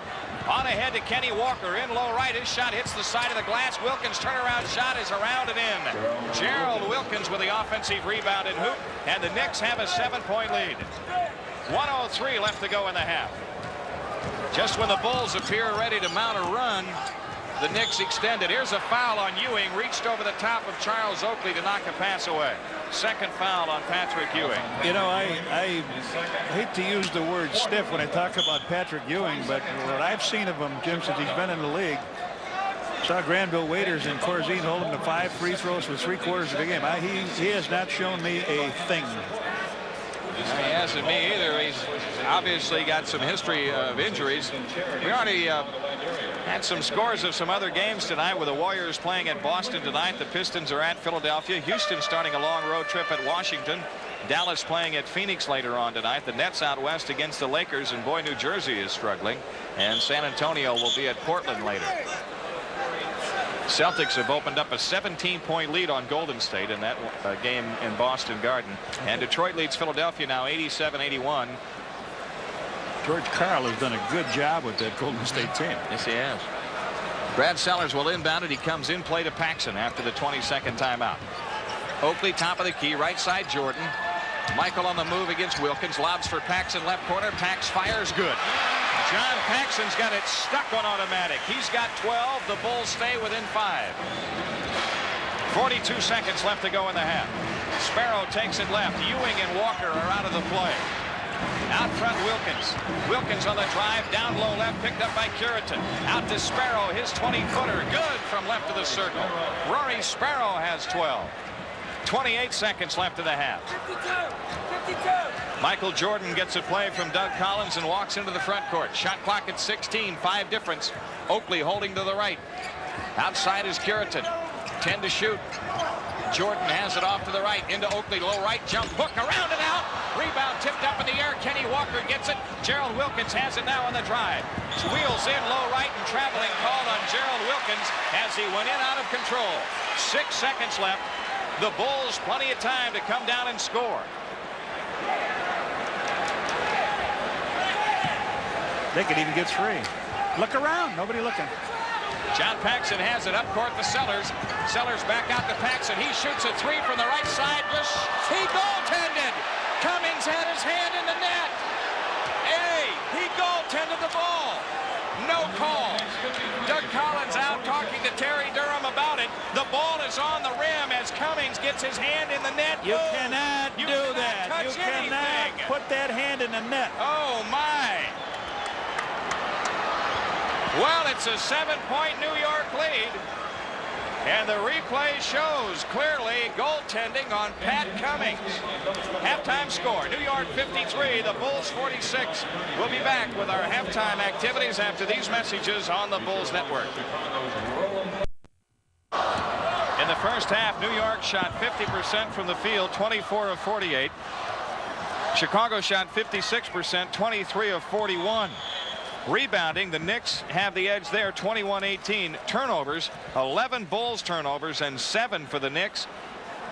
On ahead to Kenny Walker. In low right. His shot hits the side of the glass. Wilkins' turnaround shot is around and in. Gerald Wilkins with the offensive rebound and hoop. And the Knicks have a 7-point lead. 1:03 left to go in the half. Just when the Bulls appear ready to mount a run, the Knicks extended. Here's a foul on Ewing. Reached over the top of Charles Oakley to knock a pass away. Second foul on Patrick Ewing. You know, I hate to use the word stiff when I talk about Patrick Ewing, but what I've seen of him, Jim, since he's been in the league, saw Granville Waiters and Corzine hold him to 5 free throws for 3/4 of the game. He has not shown me a thing. He hasn't me either. He's obviously got some history of injuries. We already had some scores of some other games tonight with the Warriors playing at Boston tonight. The Pistons are at Philadelphia. Houston starting a long road trip at Washington. Dallas playing at Phoenix later on tonight. The Nets out west against the Lakers, and boy, New Jersey is struggling. And San Antonio will be at Portland later. Celtics have opened up a 17-point lead on Golden State in that game in Boston Garden. And Detroit leads Philadelphia now 87-81. George Karl has done a good job with that Golden State team. Yes, he has. Brad Sellers will inbound it. He comes in play to Paxson after the 22nd timeout. Oakley top of the key, right side Jordan. Michael on the move against Wilkins. Lobs for Paxson, left corner. Pax fires, good. John Paxson's got it stuck on automatic. He's got 12. The Bulls stay within 5. 42 seconds left to go in the half. Sparrow takes it left. Ewing and Walker are out of the play. Out front, Wilkins. Wilkins on the drive, down low left, picked up by Curitan. Out to Sparrow, his 20-footer. Good from left of the circle. Rory Sparrow has 12. 28 seconds left in the half. 52. Michael Jordan gets a play from Doug Collins and walks into the front court. Shot clock at 16, 5 difference. Oakley holding to the right. Outside is Curitan. 10 to shoot. Jordan has it off to the right, into Oakley, low right, jump hook, around and out. Rebound tipped up in the air. Kenny Walker gets it. Gerald Wilkins has it now on the drive. Wheels in low right, and traveling called on Gerald Wilkins as he went in out of control. 6 seconds left. The Bulls plenty of time to come down and score. They could even get 3. Look around, nobody looking. John Paxson has it up court to Sellers. Sellers back out to Paxson. He shoots a 3 from the right side. He goaltended. Cummings had his hand in the net. He goaltended the ball. No call. Doug Collins out talking to Terry Durham about it. The ball is on the rim as Cummings gets his hand in the net. You cannot do that. You cannot put that hand in the net. Oh, my. Well, it's a 7-point New York lead. And the replay shows clearly goaltending on Pat Cummings. Halftime score, New York 53, the Bulls 46. We'll be back with our halftime activities after these messages on the Bulls Network. In the first half, New York shot 50% from the field, 24 of 48. Chicago shot 56%, 23 of 41. Rebounding, the Knicks have the edge there, 21-18. Turnovers, 11 Bulls turnovers and 7 for the Knicks.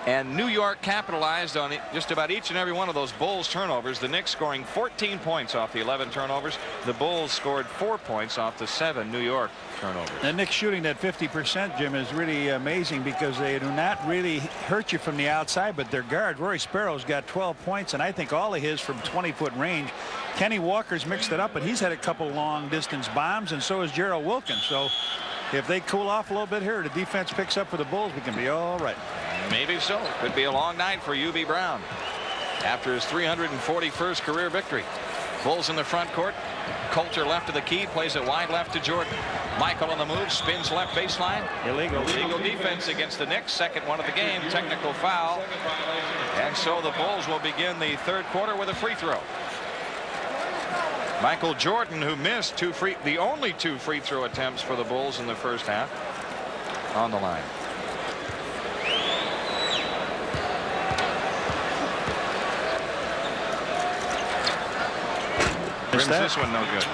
And New York capitalized on just about each and every one of those Bulls turnovers. The Knicks scoring 14 points off the 11 turnovers. The Bulls scored 4 points off the 7 New York turnovers. The Knicks shooting that 50%, Jim, is really amazing because they do not really hurt you from the outside, but their guard, Rory Sparrow's got 12 points, and I think all of his from 20-foot range. Kenny Walker's mixed it up, but he's had a couple long-distance bombs, and so has Gerald Wilkins. So if they cool off a little bit here, the defense picks up for the Bulls, we can be all right. Maybe so. Could be a long night for UB Brown after his 341st career victory. Bulls in the front court. Coulter left of the key, plays it wide left to Jordan. Michael on the move, spins left baseline. Illegal defense against the Knicks. Second one of the game. Technical foul. And so the Bulls will begin the third quarter with a free throw. Michael Jordan, who missed the only 2 free throw attempts for the Bulls in the first half, on the line. Rims this one no good.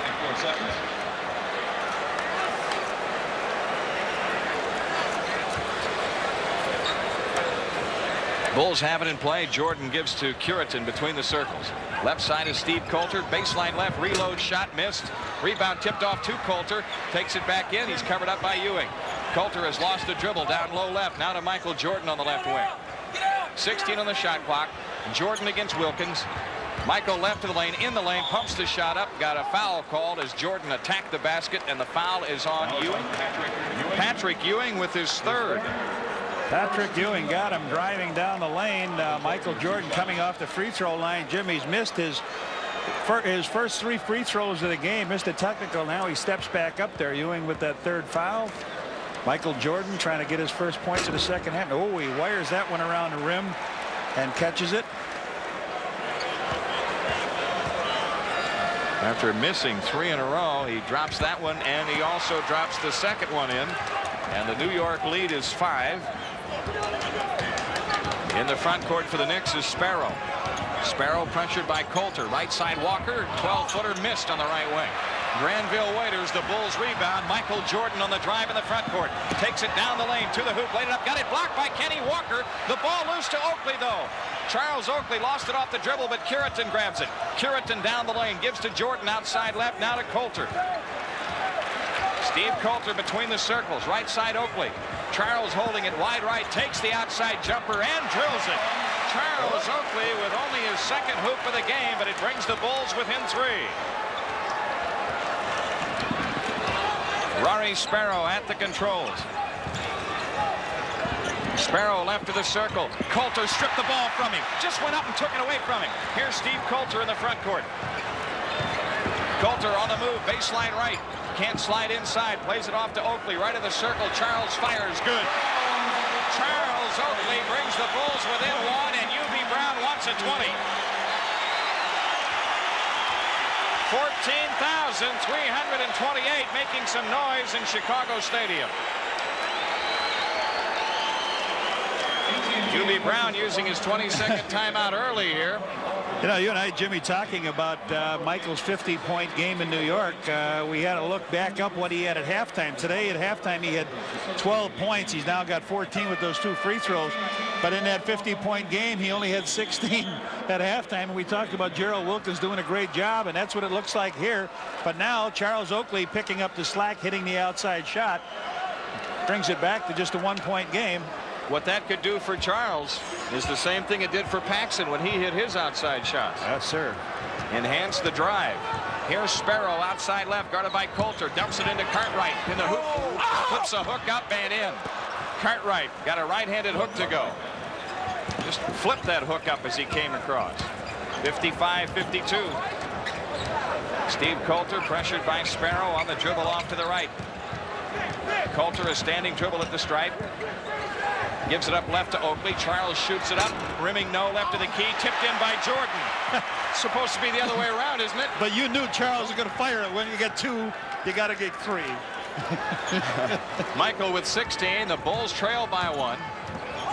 Bulls have it in play. Jordan gives to Curitan between the circles. Left side is Steve Coulter. Baseline left. Reload shot missed. Rebound tipped off to Coulter. Takes it back in. He's covered up by Ewing. Coulter has lost the dribble down low left. Now to Michael Jordan on the left wing. 16 on the shot clock. Jordan against Wilkins. Michael left to the lane, in the lane, pumps the shot up, got a foul called as Jordan attacked the basket, and the foul is on Ewing. Patrick Ewing with his third. Patrick Ewing got him driving down the lane. Michael Jordan coming off the free throw line. Jimmy's missed his first 3 free throws of the game, missed a technical. Now he steps back up there. Ewing with that third foul. Michael Jordan trying to get his first points in the second half. Oh, he wires that one around the rim and catches it. After missing 3 in a row, he drops that one, and he also drops the second one in. And the New York lead is 5. In the front court for the Knicks is Sparrow. Sparrow pressured by Coulter. Right side Walker. 12-footer missed on the right wing. Granville Waiters, the Bulls rebound. Michael Jordan on the drive in the front court. Takes it down the lane to the hoop. Laid it up. Got it blocked by Kenny Walker. The ball loose to Oakley, though. Charles Oakley lost it off the dribble, but Curitan grabs it. Curitan down the lane. Gives to Jordan outside left. Now to Coulter. Steve Coulter between the circles. Right side Oakley. Charles holding it wide right. Takes the outside jumper and drills it. Charles Oakley with only his second hoop of the game, but it brings the Bulls within 3. Rory Sparrow at the controls. Sparrow left to the circle. Coulter stripped the ball from him. Just went up and took it away from him. Here's Steve Coulter in the front court. Coulter on the move. Baseline right. Can't slide inside. Plays it off to Oakley. Right of the circle. Charles fires. Good. Charles Oakley brings the Bulls within 1, and UB Brown wants a 20. 14,328 making some noise in Chicago Stadium. UB Brown using his 22nd timeout early here. You know, you and I, Jimmy, talking about Michael's 50-point game in New York. We had to look back up what he had at halftime. Today at halftime he had 12 points. He's now got 14 with those 2 free throws. But in that 50-point game, he only had 16 at halftime. And we talked about Gerald Wilkins doing a great job, and that's what it looks like here. But now Charles Oakley picking up the slack, hitting the outside shot, brings it back to just a 1-point game. What that could do for Charles is the same thing it did for Paxson when he hit his outside shots. Yes, sir. Enhance the drive. Here's Sparrow outside left, guarded by Coulter. Dumps it into Cartwright in the hoop. Flips a hook up and in. Cartwright got a right-handed hook to go. Just flipped that hook up as he came across. 55-52. Steve Coulter pressured by Sparrow on the dribble off to the right. Coulter a standing dribble at the stripe. Gives it up left to Oakley. Charles shoots it up. Rimming no, left to the key. Tipped in by Jordan. Supposed to be the other way around, isn't it? But you knew Charles was going to fire it. When you get 2, you got to get 3. Michael with 16. The Bulls trail by 1.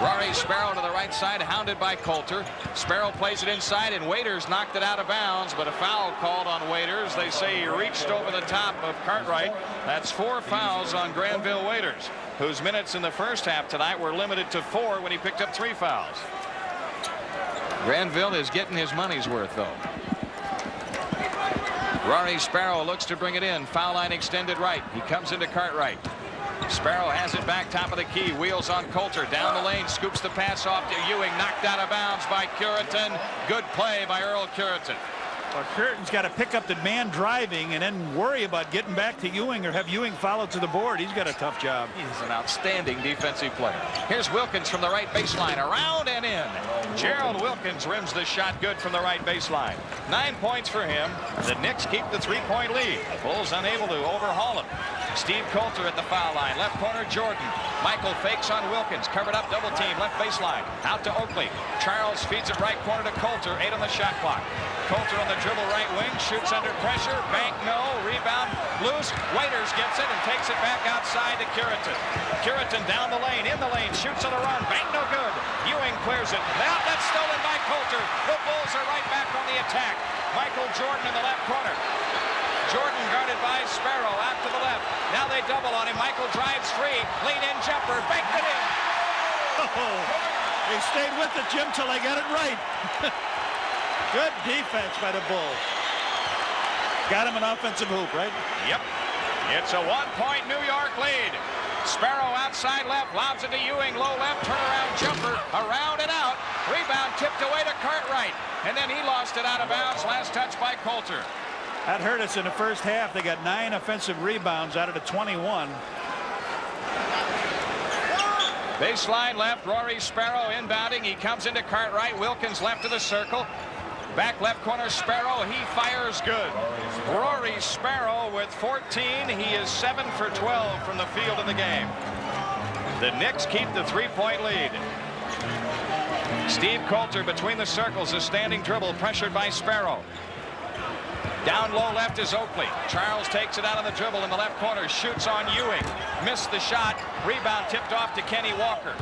Rory Sparrow to the right side, hounded by Coulter. Sparrow plays it inside, and Waiters knocked it out of bounds, but a foul called on Waiters. They say he reached over the top of Cartwright. That's 4 fouls on Granville Waiters, whose minutes in the first half tonight were limited to 4 when he picked up 3 fouls. Granville is getting his money's worth, though. Rory Sparrow looks to bring it in. Foul line extended right. He comes into Cartwright. Sparrow has it back top of the key. Wheels on Coulter. Down the lane. Scoops the pass off to Ewing. Knocked out of bounds by Curitan. Good play by Earl Curitan. Well, Curitan's got to pick up the man driving and then worry about getting back to Ewing or have Ewing follow to the board. He's got a tough job. He's an outstanding defensive player. Here's Wilkins from the right baseline. Around and in. Gerald Wilkins rims the shot good from the right baseline. 9 points for him. The Knicks keep the 3-point lead. Bulls unable to overhaul him. Steve Coulter at the foul line. Left corner Jordan. Michael fakes on Wilkins. Covered up double team. Left baseline. Out to Oakley. Charles feeds it right corner to Coulter. 8 on the shot clock. Coulter on the dribble right wing. shoots under pressure. Bank, no. Rebound, loose. Waiters gets it and takes it back outside to Curitan. Curitan down the lane, in the lane, shoots on the run. Bank, no good. Ewing clears it. The outlet stolen by Coulter. The Bulls are right back on the attack. Michael Jordan in the left corner. Jordan guarded by Sparrow out to the left. Now they double on him. Michael drives free. Lean in jumper. Banked it in. Oh, they stayed with it, Jim, till they got it right. Good defense by the Bulls. Got him an offensive hoop, right? Yep. It's a 1-point New York lead. Sparrow outside left, lobs it to Ewing, low left, turnaround jumper, around and out. Rebound tipped away to Cartwright, and then he lost it out of bounds. Last touch by Coulter. That hurt us in the first half. They got 9 offensive rebounds out of the 21. Baseline left, Rory Sparrow inbounding. He comes into Cartwright. Wilkins left of the circle. Back left corner, Sparrow. He fires good. Rory Sparrow with 14. He is 7 for 12 from the field in the game. The Knicks keep the 3-point lead. Steve Coulter between the circles, a standing dribble, pressured by Sparrow. Down low left is Oakley. Charles takes it out on the dribble in the left corner, shoots on Ewing. Missed the shot. Rebound tipped off to Kenny Walker.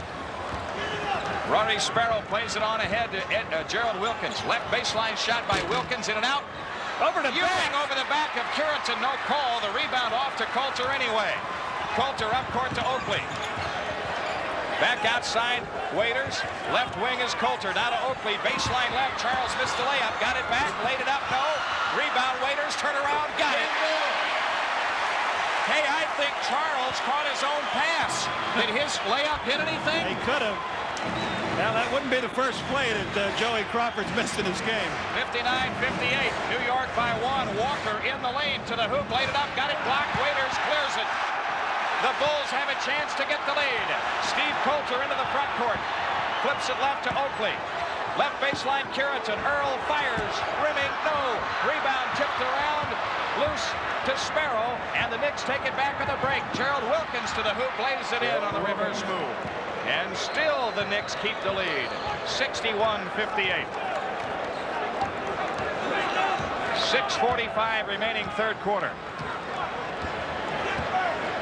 Rory Sparrow plays it on ahead to Gerald Wilkins. Left baseline shot by Wilkins, in and out. Over the Ewing back. over the back of Curitan. No call. The rebound off to Coulter anyway. Coulter up court to Oakley. Back outside, Waiters. Left wing is Coulter. Now to Oakley. Baseline left. Charles missed the layup. Got it back. Laid it up. No. Rebound. Waiters. Turn around. Got it. Hey, I think Charles caught his own pass. Did his layup hit anything? He could have. Now, that wouldn't be the first play that Joey Crawford's missed in his game. 59-58. New York by 1. Walker in the lane to the hoop. Laid it up. Got it blocked. Waiters clears it. The Bulls have a chance to get the lead. Steve Coulter into the front court. Flips it left to Oakley. Left baseline, Curitan. Earl fires. Rimming, no. Rebound tipped around. Loose to Sparrow. And the Knicks take it back on the break. Gerald Wilkins to the hoop. Lays it in on the reverse move. And still the Knicks keep the lead. 61-58. 6:45 remaining third quarter.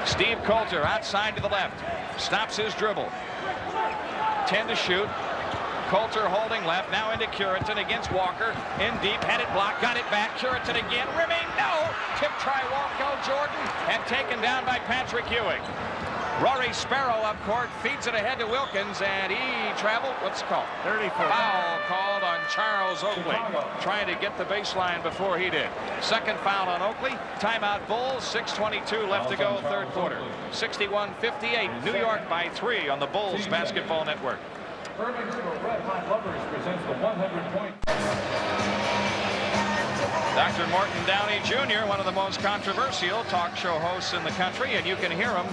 Steve Coulter outside to the left. Stops his dribble. 10 to shoot. Coulter holding left. Now into Curitan against Walker. In deep. Had it blocked. Got it back. Curitan again. Rimming. No. Tip try won't go. Jordan. And taken down by Patrick Ewing. Rory Sparrow up court. Feeds it ahead to Wilkins. And he traveled. What's it called? 34. Foul called on Charles Oakley. Trying to get the baseline before he did. Second foul on Oakley. Timeout Bulls. 6:22 left to go third quarter. 61-58. New York by 3 on the Bulls Basketball Network. Dr. Morton Downey Jr., one of the most controversial talk show hosts in the country, and you can hear him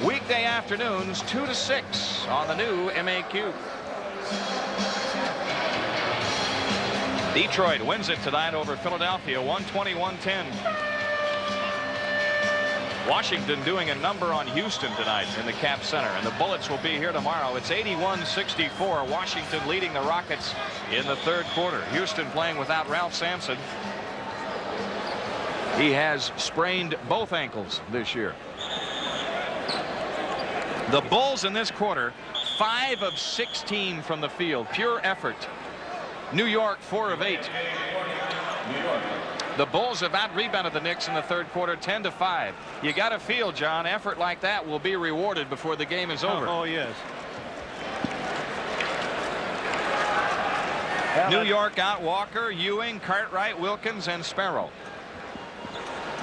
weekday afternoons 2 to 6 on the new MAQ. Detroit wins it tonight over Philadelphia, 121-10. Washington doing a number on Houston tonight in the Cap Center, and the Bullets will be here tomorrow. It's 81-64. Washington leading the Rockets in the third quarter. Houston playing without Ralph Sampson. He has sprained both ankles this year. The Bulls in this quarter, 5 of 16 from the field. Pure effort. New York, 4 of 8. The Bulls have out-rebounded the Knicks in the third quarter, 10-5. You got to feel, John, effort like that will be rewarded before the game is over. Oh, yes. New York out Walker, Ewing, Cartwright, Wilkins, and Sparrow.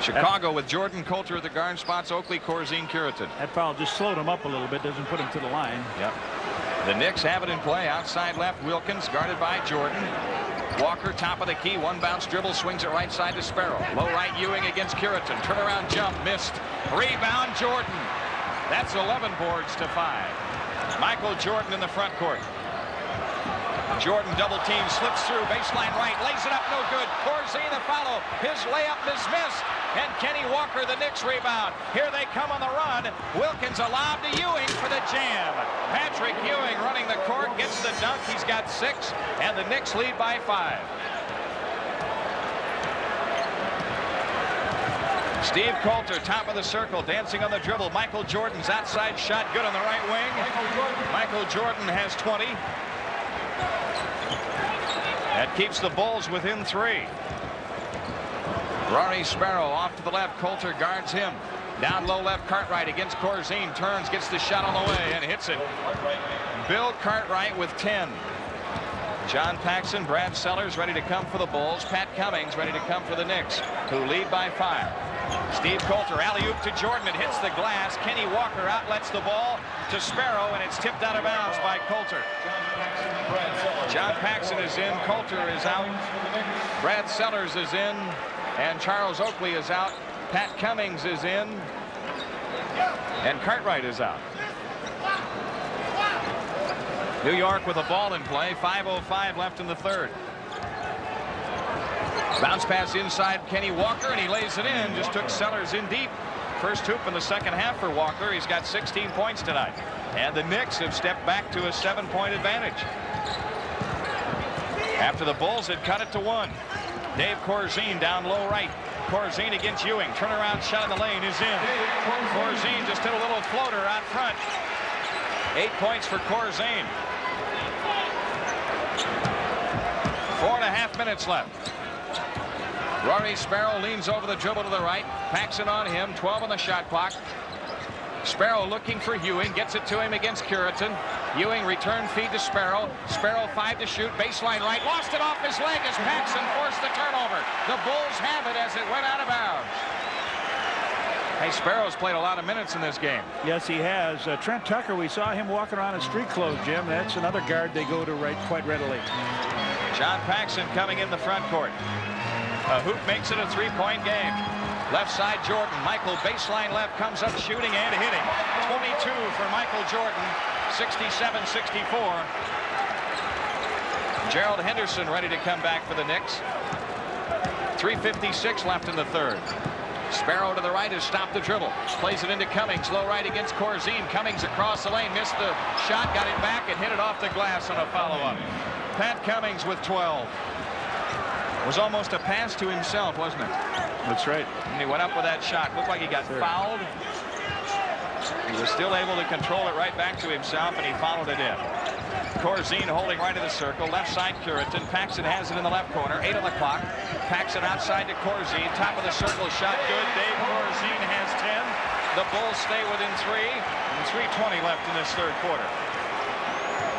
Chicago with Jordan, Coulter at the guard spots, Oakley, Corzine, Curitan. That foul just slowed him up a little bit, doesn't put him to the line. Yep. The Knicks have it in play. Outside left, Wilkins guarded by Jordan. Walker top of the key, one bounce dribble, swings it right side to Sparrow. Low right, Ewing against Curitan. Turnaround jump, missed. Rebound, Jordan. That's 11 boards to 5. Michael Jordan in the front court. Jordan double team, slips through, baseline right, lays it up, no good. Corzine the follow. His layup is missed. And Kenny Walker, the Knicks rebound. Here they come on the run. Wilkins a lob to Ewing for the jam. Patrick Ewing running the court, gets the dunk. He's got 6, and the Knicks lead by 5. Steve Coulter, top of the circle, dancing on the dribble. Michael Jordan's outside shot, good on the right wing. Michael Jordan has 20. That keeps the Bulls within 3. Rory Sparrow off to the left. Coulter guards him. Down low left, Cartwright against Corzine. Turns, gets the shot on the way, and hits it. Bill Cartwright with 10. John Paxson, Brad Sellers ready to come for the Bulls. Pat Cummings ready to come for the Knicks, who lead by 5. Steve Coulter, alley-oop to Jordan. It hits the glass. Kenny Walker outlets the ball to Sparrow, and it's tipped out of bounds by Coulter. John Paxson is in. Coulter is out. Brad Sellers is in. And Charles Oakley is out. Pat Cummings is in. And Cartwright is out. New York with a ball in play. 5:05 left in the third. Bounce pass inside Kenny Walker, and he lays it in. Just took Sellers in deep. First hoop in the second half for Walker. He's got 16 points tonight. And the Knicks have stepped back to a 7-point advantage after the Bulls had cut it to 1. Dave Corzine down low right. Corzine against Ewing. Turnaround shot in the lane is in. Corzine just hit a little floater out front. 8 points for Corzine. 4.5 minutes left. Rory Sparrow leans over the dribble to the right. Paxson on him. 12 on the shot clock. Sparrow looking for Ewing. Gets it to him against Curitan. Ewing return feed to Sparrow. Sparrow 5 to shoot. Baseline right. Lost it off his leg as Paxson forced the turnover. The Bulls have it as it went out of bounds. Hey, Sparrow's played a lot of minutes in this game. Yes, he has. Trent Tucker, we saw him walking around in street clothes, Jim. That's another guard they go to right quite readily. John Paxson coming in the front court. A hoop makes it a 3-point game. Left side Jordan. Michael baseline left comes up shooting and hitting. 22 for Michael Jordan. 67-64. Gerald Henderson ready to come back for the Knicks. 3:56 left in the third. Sparrow to the right has stopped the dribble. Plays it into Cummings. Low right against Corzine. Cummings across the lane. Missed the shot. Got it back and hit it off the glass on a follow-up. Pat Cummings with 12. It was almost a pass to himself, wasn't it? That's right. And he went up with that shot. Looked like he got fouled. He was still able to control it right back to himself, and he followed it in. Corzine holding right of the circle. Left side Curitan. Paxson has it in the left corner. 8 on the clock. Paxson outside to Corzine. Top of the circle. Shot good. Dave Corzine has 10. The Bulls stay within 3. And 3:20 left in this third quarter.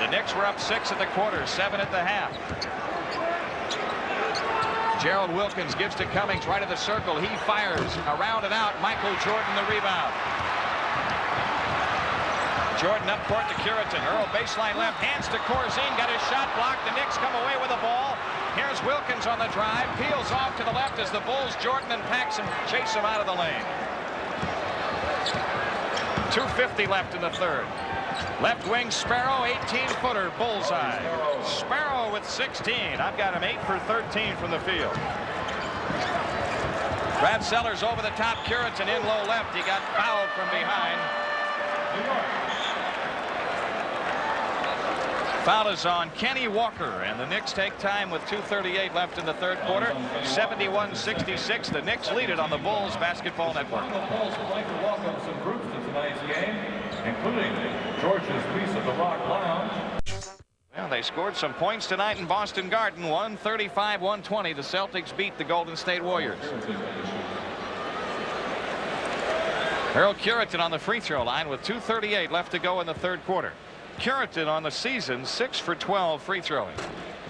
The Knicks were up 6 at the quarter. 7 at the half. Gerald Wilkins gives to Cummings right of the circle. He fires around and out. Michael Jordan the rebound. Jordan up court to Curitan. Earl baseline left. Hands to Corzine. Got his shot blocked. The Knicks come away with the ball. Here's Wilkins on the drive. Peels off to the left as the Bulls, Jordan and Paxson, chase him out of the lane. 2:50 left in the third. Left wing Sparrow, 18-footer, bullseye. Sparrow with 16. I've got him 8 for 13 from the field. Brad Sellers over the top. Curitan in low left. He got fouled from behind. Foul is on Kenny Walker, and the Knicks take time with 2:38 left in the third quarter. 71-66. The Knicks lead it on the Bulls Basketball Network. The Bulls would like to welcome some groups to tonight's game, including George's Piece of the Rock Lounge. Well, they scored some points tonight in Boston Garden. 135-120. The Celtics beat the Golden State Warriors. Earl Curitan on the free throw line with 2:38 left to go in the third quarter. Curitan on the season 6 for 12 free throwing,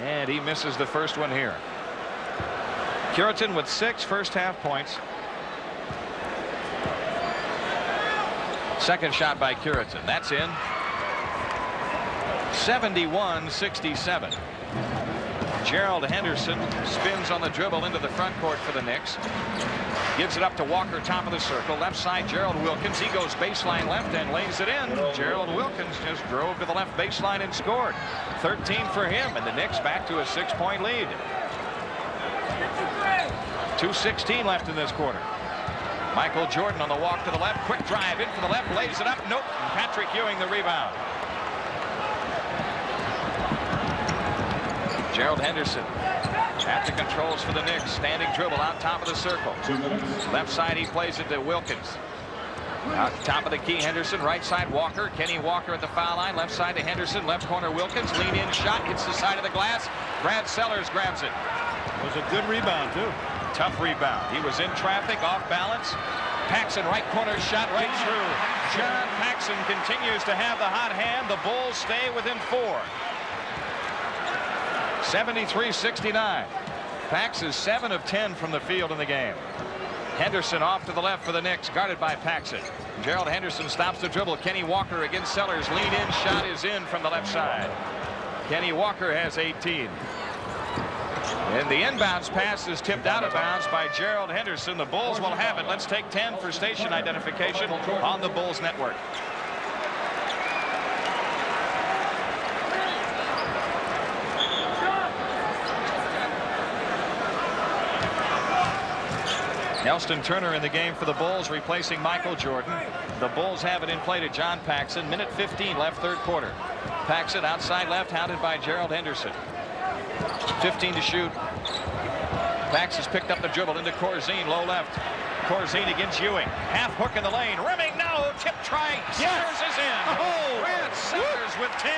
and he misses the first one here. Curitan with 6 first half points. Second shot by Curitan. That's in. 71-67. Gerald Henderson spins on the dribble into the front court for the Knicks. Gives it up to Walker, top of the circle. Left side, Gerald Wilkins. He goes baseline left and lays it in. Gerald Wilkins just drove to the left baseline and scored. 13 for him, and the Knicks back to a 6-point lead. 2:16 left in this quarter. Michael Jordan on the walk to the left. Quick drive in for the left. Lays it up. Nope. Patrick Ewing the rebound. Gerald Henderson At the controls for the Knicks. Standing dribble out top of the circle. Left side he plays it to Wilkins. Out top of the key, Henderson. Right side, Walker. Kenny Walker at the foul line. Left side to Henderson. Left corner, Wilkins. Lean in shot. Hits the side of the glass. Brad Sellers grabs it. It was a good rebound, too. Tough rebound. He was in traffic, off balance. Paxson, right corner shot right through. John Paxson continues to have the hot hand. The Bulls stay within 4. 73-69. Pax is 7 of 10 from the field in the game. Henderson off to the left for the Knicks, guarded by Paxson. Gerald Henderson stops the dribble. Kenny Walker against Sellers. Lean in shot is in from the left side. Kenny Walker has 18. And the inbounds pass is tipped out of bounds by Gerald Henderson. The Bulls will have it. Let's take 10 for station identification on the Bulls network. Elston Turner in the game for the Bulls, replacing Michael Jordan. The Bulls have it in play to John Paxson. Minute 15 left, third quarter. Paxson outside left, hounded by Gerald Henderson. 15 to shoot. Pax has picked up the dribble into Corzine, low left. Corzine against Ewing. Half hook in the lane. Rimming, no. Tip try. Sellers is in. Oh. Brad Sellers with 10.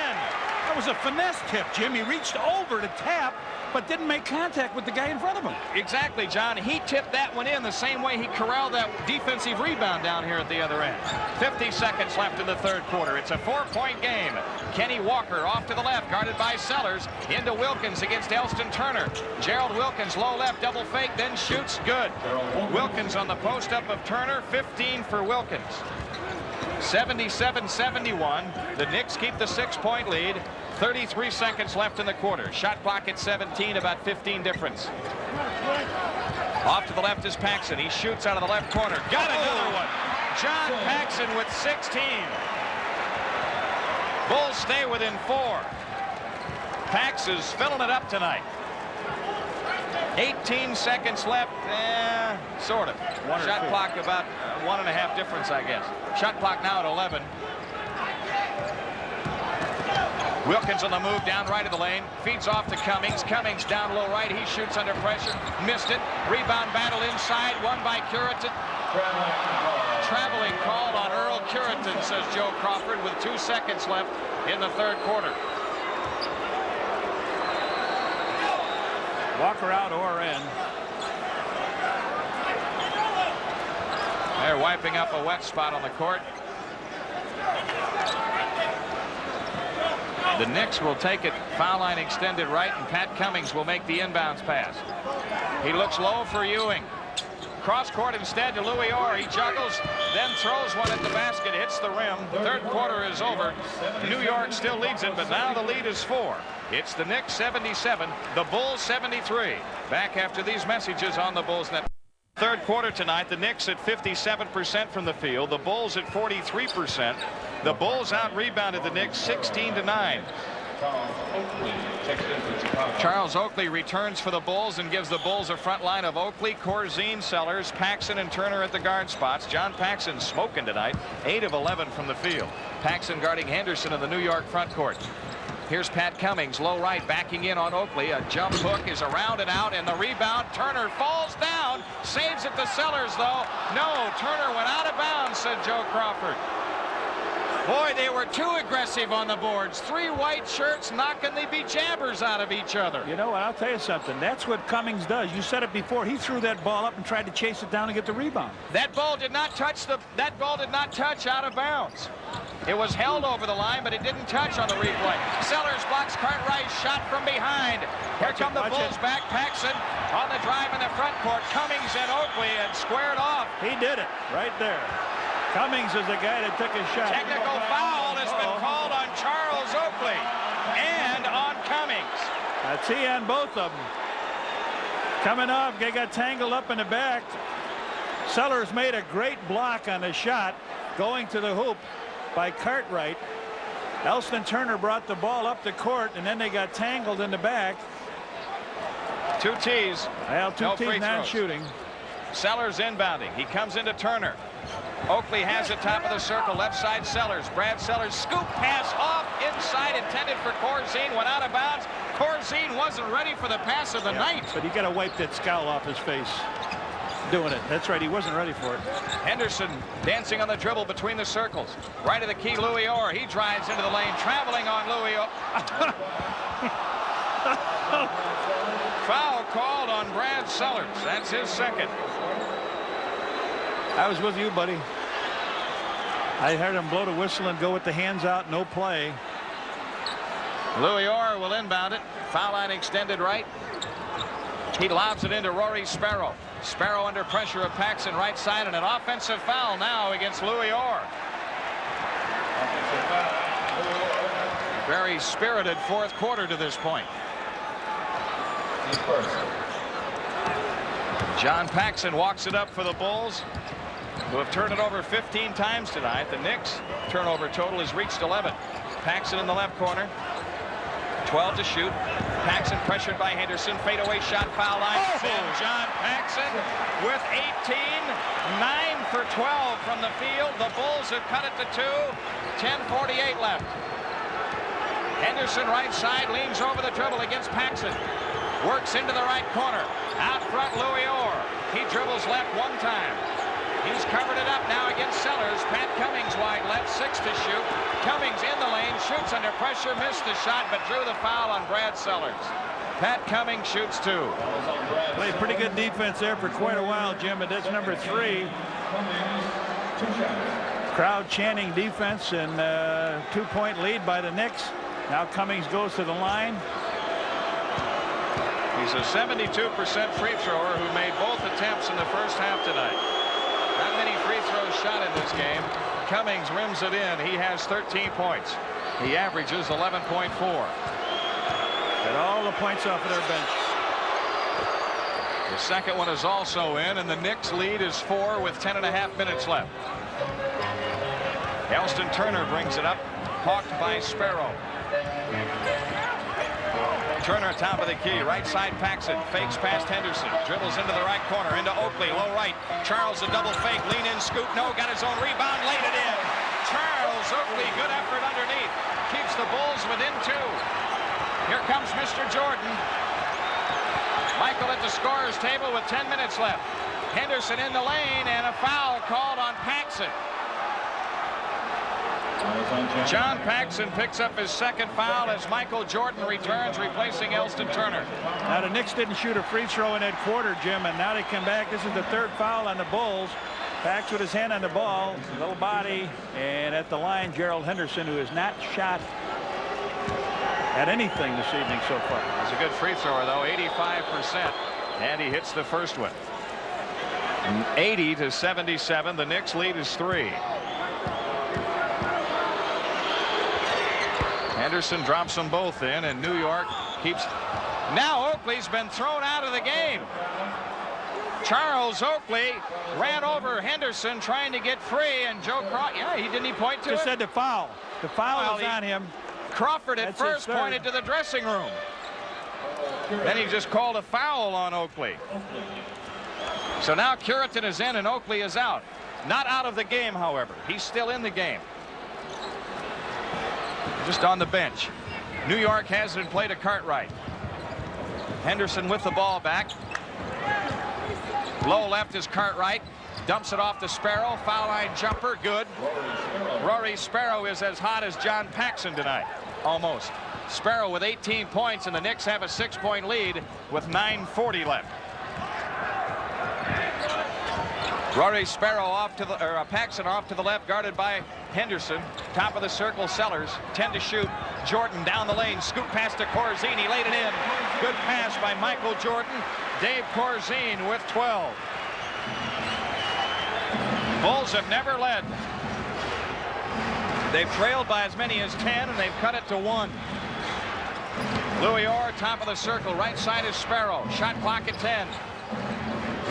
That was a finesse tip, Jim. He reached over to tap, but didn't make contact with the guy in front of him. Exactly, John. He tipped that one in the same way he corralled that defensive rebound down here at the other end. 50 seconds left in the third quarter. It's a 4-point game. Kenny Walker off to the left, guarded by Sellers. Into Wilkins against Elston Turner. Gerald Wilkins, low left, double fake, then shoots. Good. Wilkins on the post up of Turner. 15 for Wilkins. 77-71. The Knicks keep the 6-point lead. 33 seconds left in the quarter. Shot clock at 17, about 15 difference. Off to the left is Paxson. He shoots out of the left corner. Got another one. John Paxson with 16. Bulls stay within 4. Pax is filling it up tonight. 18 seconds left. Sort of. Shot clock about 1.5 difference, I guess. Shot clock now at 11. Wilkins on the move down right of the lane. Feeds off to Cummings. Cummings down low right. He shoots under pressure. Missed it. Rebound battle inside. Won by Curitan. Traveling called on Earl Curitan, says Joe Crawford, with 2 seconds left in the third quarter. Walker out or in. They're wiping up a wet spot on the court. The Knicks will take it, foul line extended right, and Pat Cummings will make the inbounds pass. He looks low for Ewing. Cross court instead to Louis Orr. He juggles, then throws one at the basket, hits the rim. Third quarter is over. New York still leads it, but now the lead is 4. It's the Knicks 77, the Bulls 73. Back after these messages on the Bulls Net. Third quarter tonight, the Knicks at 57% from the field, the Bulls at 43%. The Bulls out-rebounded the Knicks 16-9. Charles Oakley returns for the Bulls and gives the Bulls a front line of Oakley, Corzine, Sellers, Paxson, and Turner at the guard spots. John Paxson smoking tonight, 8 of 11 from the field. Paxson guarding Henderson in the New York front court. Here's Pat Cummings, low right, backing in on Oakley. A jump hook is around and out, and the rebound. Turner falls down, saves it to Sellers, though. No, Turner went out of bounds, said Joe Crawford. Boy, they were too aggressive on the boards. 3 white shirts knocking the bejabbers out of each other. You know what? I'll tell you something. That's what Cummings does. You said it before. He threw that ball up and tried to chase it down and get the rebound. That ball did not touch out of bounds. It was held over the line, but it didn't touch on the replay. Sellers blocks Cartwright's shot from behind. Here come the Bulls back. Paxson on the drive in the front court. Cummings and Oakley and squared off. He did it right there. Cummings is the guy that took his shot. Technical foul has been called on Charles Oakley and on Cummings. That's he on both of them. Coming off, they got tangled up in the back. Sellers made a great block on the shot going to the hoop by Cartwright. Elston Turner brought the ball up the court, and then they got tangled in the back. 2 tees. Well, 2 tees not shooting. Sellers inbounding. He comes into Turner. Oakley has it top of the circle, left side Sellers. Brad Sellers, scoop pass off inside, intended for Corzine, went out of bounds. Corzine wasn't ready for the pass of the night. But you got to wipe that scowl off his face doing it. That's right. He wasn't ready for it. Henderson dancing on the dribble between the circles. Right of the key, Louis Orr. He drives into the lane, traveling on Louis Orr. Foul called on Brad Sellers. That's his second. I was with you, buddy. I heard him blow the whistle and go with the hands out, no play. Louis Orr will inbound it. Foul line extended right. He lobs it into Rory Sparrow. Sparrow under pressure of Paxson right side, and an offensive foul now against Louis Orr. Very spirited fourth quarter to this point. John Paxson walks it up for the Bulls, who have turned it over 15 times tonight. The Knicks turnover total has reached 11. Paxson in the left corner. 12 to shoot. Paxson pressured by Henderson. Fadeaway shot, foul line. John Paxson with 18. 9 for 12 from the field. The Bulls have cut it to 2. 10:48 left. Henderson right side leans over the dribble against Paxson. Works into the right corner. Out front, Louis Orr. He dribbles left one time. He's covered it up now against Sellers. Pat Cummings wide left, 6 to shoot. Cummings in the lane, shoots under pressure, missed the shot, but drew the foul on Brad Sellers. Pat Cummings shoots 2. Played pretty good defense there for quite a while, Jim, but that's number 3. Crowd chanting defense, and 2-point lead by the Knicks. Now Cummings goes to the line. He's a 72% free thrower who made both attempts in the first half tonight. Not many free throws shot in this game. Cummings rims it in. He has 13 points. He averages 11.4. Got all the points off of their bench. The second one is also in, and the Knicks lead is 4 with 10.5 minutes left. Elston Turner brings it up, hawked by Sparrow. Turner top of the key, right side Paxson, fakes past Henderson, dribbles into the right corner, into Oakley, low right. Charles a double fake, lean in, scoop, no, got his own rebound, laid it in. Charles Oakley, good effort underneath, keeps the Bulls within 2. Here comes Mr. Jordan. Michael at the scorer's table with 10 minutes left. Henderson in the lane, and a foul called on Paxson. John Paxson picks up his second foul as Michael Jordan returns, replacing Elston Turner. Now the Knicks didn't shoot a free throw in that quarter, Jim, and now they come back. This is the 3rd foul on the Bulls. Pax with his hand on the ball, little body, and at the line, Gerald Henderson, who has not shot at anything this evening so far. He's a good free thrower, though, 85%, and he hits the first one. 80 to 77. The Knicks lead is 3. Henderson drops them both in, and New York keeps. Now Oakley's been thrown out of the game. Charles Oakley ran over Henderson trying to get free, and Joe Crawford, yeah, he point to Just it. said the foul. The foul was on him. Crawford at first pointed to the dressing room. Then he just called a foul on Oakley. So now Curitan is in and Oakley is out. Not out of the game, however. He's still in the game. Just on the bench. New York has it in play to Cartwright. Henderson with the ball back. Low left is Cartwright. Dumps it off to Sparrow. Foul line jumper. Good. Rory Sparrow is as hot as John Paxson tonight. Almost. Sparrow with 18 points, and the Knicks have a 6-point lead with 9:40 left. Rory Sparrow off to the, Paxson off to the left, guarded by Henderson. Top of the circle, Sellers. 10 to shoot. Jordan down the lane. Scoop pass to Corzine. He laid it in. Good pass by Michael Jordan. Dave Corzine with 12. Bulls have never led. They've trailed by as many as 10, and they've cut it to 1. Louis Orr, top of the circle. Right side is Sparrow. Shot clock at 10.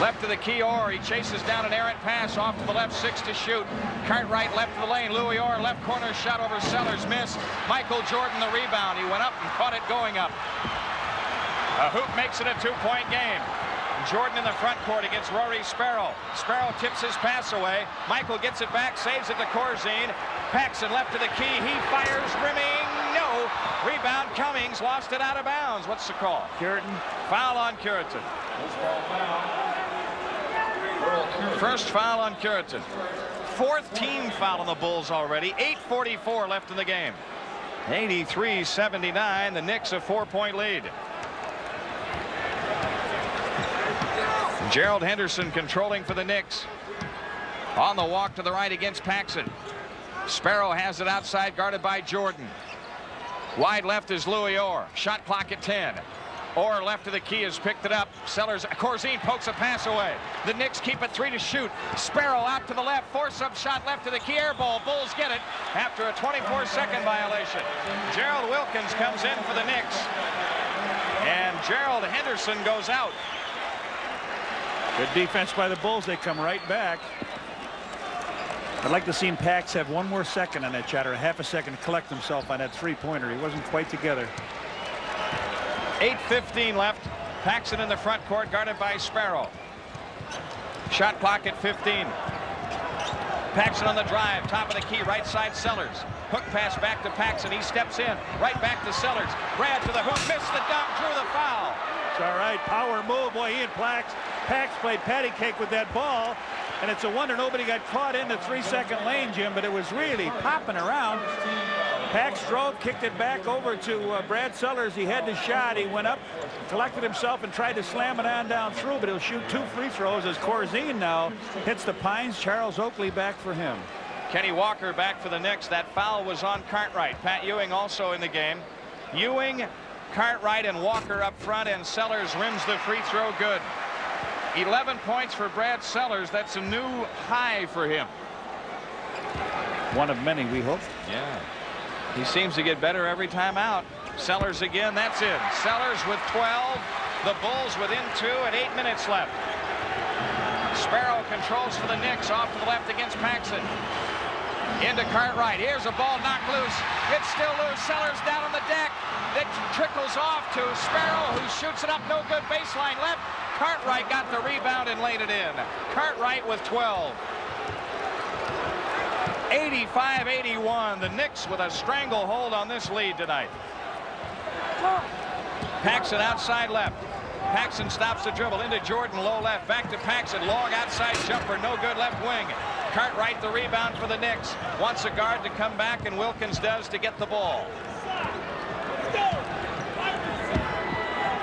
Left to the key Orr. He chases down an errant pass off to the left, 6 to shoot. Cartwright left to the lane. Louis Orr left corner shot over Sellers, missed. Michael Jordan the rebound. He went up and caught it going up. A hoop makes it a 2-point game. Jordan in the front court against Rory Sparrow. Sparrow tips his pass away. Michael gets it back, saves it to Corzine. Paxson left to the key. He fires, rimming, no. Rebound Cummings, lost it out of bounds. What's the call? Curitin. Foul on Curitin. First foul on Curitin. Fourth team foul on the Bulls already. 8:44 left in the game. 83-79. The Knicks a 4-point lead. Gerald Henderson controlling for the Knicks. On the walk to the right against Paxson. Sparrow has it outside, guarded by Jordan. Wide left is Louis Orr. Shot clock at 10. Orr left of the key has picked it up. Sellers, Corzine pokes a pass away. The Knicks keep it 3 to shoot. Sparrow out to the left. Force-up shot left of the key. Air ball. Bulls get it after a 24-second violation. Gerald Wilkins comes in for the Knicks. And Gerald Henderson goes out. Good defense by the Bulls. They come right back. I'd like to see Pax have one more second on that shot, or a half a second to collect himself on that three-pointer. He wasn't quite together. 8:15 left. Paxson in the front court, guarded by Sparrow. Shot clock at 15. Paxson on the drive, top of the key, right side Sellers. Hook pass back to Paxson. He steps in, right back to Sellers. Brad to the hook, missed the dunk, drew the foul. It's all right, power move. Boy, he and Pax played patty cake with that ball. And it's a wonder nobody got caught in the 3-second lane, Jim, but it was really popping around. Pax drove, kicked it back over to Brad Sellers. He had the shot. He went up, collected himself, and tried to slam it on down through, but he'll shoot 2 free throws as Corzine now hits the Pines. Charles Oakley back for him. Kenny Walker back for the Knicks. That foul was on Cartwright. Pat Ewing also in the game. Ewing, Cartwright, and Walker up front, and Sellers rims the free throw good. 11 points for Brad Sellers. That's a new high for him. One of many, we hope. Yeah. He seems to get better every time out. Sellers again. That's it. Sellers with 12. The Bulls within 2 at 8 minutes left. Sparrow controls for the Knicks. Off to the left against Paxson. Into Cartwright. Here's a ball knocked loose. It's still loose. Sellers down on the deck. It trickles off to Sparrow, who shoots it up. No good. Baseline left. Cartwright got the rebound and laid it in. Cartwright with 12. 85-81. The Knicks with a stranglehold on this lead tonight. Paxson outside left. Paxson stops the dribble into Jordan, low left. Back to Paxson. Long outside jumper. No good left wing. Cartwright the rebound for the Knicks. Wants a guard to come back, and Wilkins does to get the ball.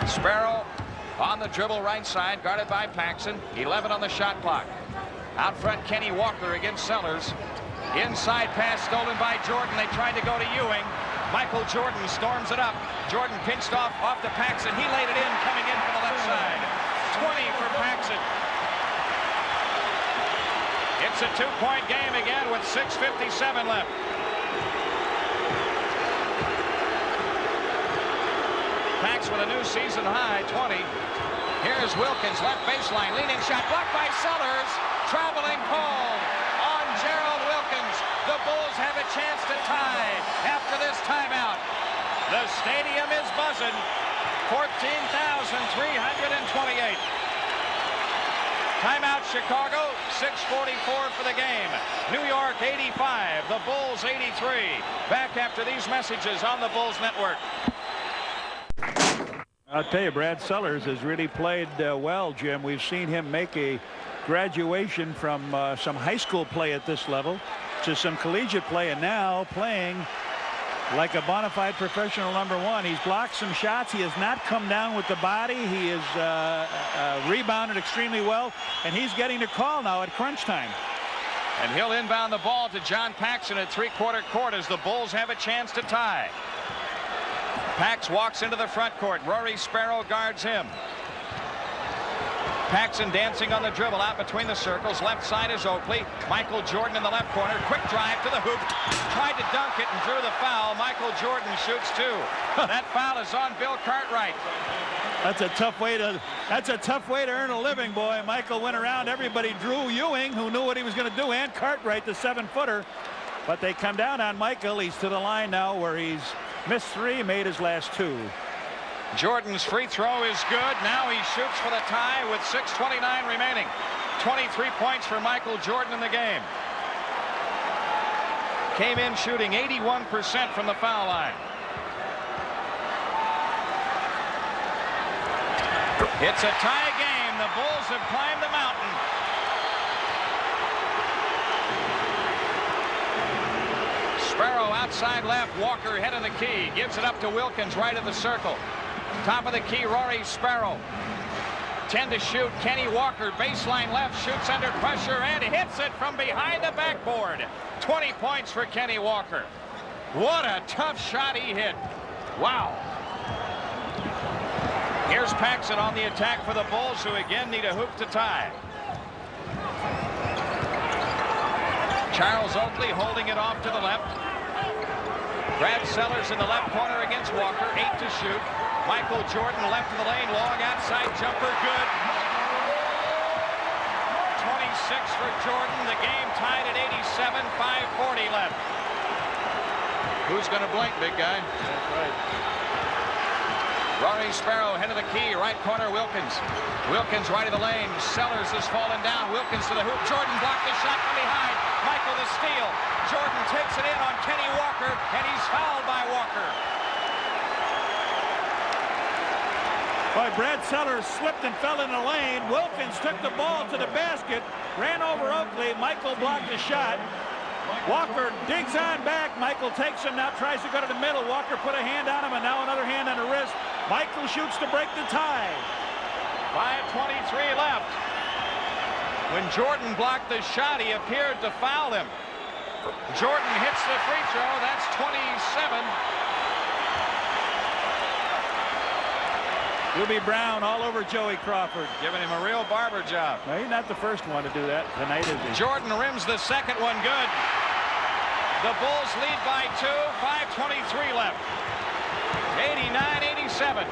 Sparrow on the dribble right side, guarded by Paxson. 11 on the shot clock. Out front, Kenny Walker against Sellers. Inside pass stolen by Jordan. They tried to go to Ewing. Michael Jordan storms it up. Jordan pinched off to Paxson. He laid it in, coming in from the left side. 20 for Paxson. It's a 2-point game again with 6:57 left. Pax with a new season high, 20. Here's Wilkins, left baseline, leaning shot, blocked by Sellers. Traveling call on Gerald Wilkins. The Bulls have a chance to tie after this timeout. The stadium is buzzing. 14,328. Timeout Chicago, 6:44 for the game. New York 85, the Bulls 83. Back after these messages on the Bulls Network. I'll tell you, Brad Sellers has really played well, Jim. We've seen him make a graduation from some high school play at this level to some collegiate play, and now playing like a bona fide professional #1. He's blocked some shots. He has not come down with the body. He is rebounded extremely well, and he's getting the call now at crunch time. And he'll inbound the ball to John Paxson at three-quarter court as the Bulls have a chance to tie. Pax walks into the front court. Rory Sparrow guards him. Paxson dancing on the dribble out between the circles. Left side is Oakley. Michael Jordan in the left corner. Quick drive to the hoop. Tried to dunk it and drew the foul. Michael Jordan shoots 2. That foul is on Bill Cartwright. That's a tough way to earn a living, boy. Michael went around everybody. Drew Ewing, who knew what he was going to do, and Cartwright, the 7-footer. But they come down on Michael. He's to the line now where he's missed 3, made his last 2. Jordan's free throw is good. Now he shoots for the tie with 6:29 remaining. 23 points for Michael Jordan in the game. Came in shooting 81% from the foul line. It's a tie game. The Bulls have climbed the mountain. Sparrow outside left. Walker head of the key. Gives it up to Wilkins right of the circle. Top of the key, Rory Sparrow. 10 to shoot. Kenny Walker baseline left, shoots under pressure and hits it from behind the backboard. 20 points for Kenny Walker. What a tough shot he hit. Wow. Here's Paxson on the attack for the Bulls, who again need a hoop to tie. Charles Oakley holding it off to the left. Brad Sellers in the left corner against Walker. 8 to shoot. Michael Jordan left of the lane. Long outside jumper. Good. 26 for Jordan. The game tied at 87. 5:40 left. Who's going to blink, big guy? That's right. Rory Sparrow, head of the key, right corner, Wilkins. Wilkins right of the lane. Sellers has fallen down. Wilkins to the hoop. Jordan blocked the shot from behind. Michael the steal. Jordan takes it in on Kenny Walker, and he's fouled by Walker. Boy, Brad Sellers slipped and fell in the lane. Wilkins took the ball to the basket, ran over Oakley. Michael blocked the shot. Walker digs on back. Michael takes him now, tries to go to the middle. Walker put a hand on him, and now another hand on the wrist. Michael shoots to break the tie. 5:23 left. When Jordan blocked the shot, he appeared to foul him. Jordan hits the free throw. That's 27. Doobie Brown all over Joey Crawford. Giving him a real barber job. Well, he's not the first one to do that tonight, is he? Jordan rims the second one good. The Bulls lead by 2. 5:23 left. 89-87.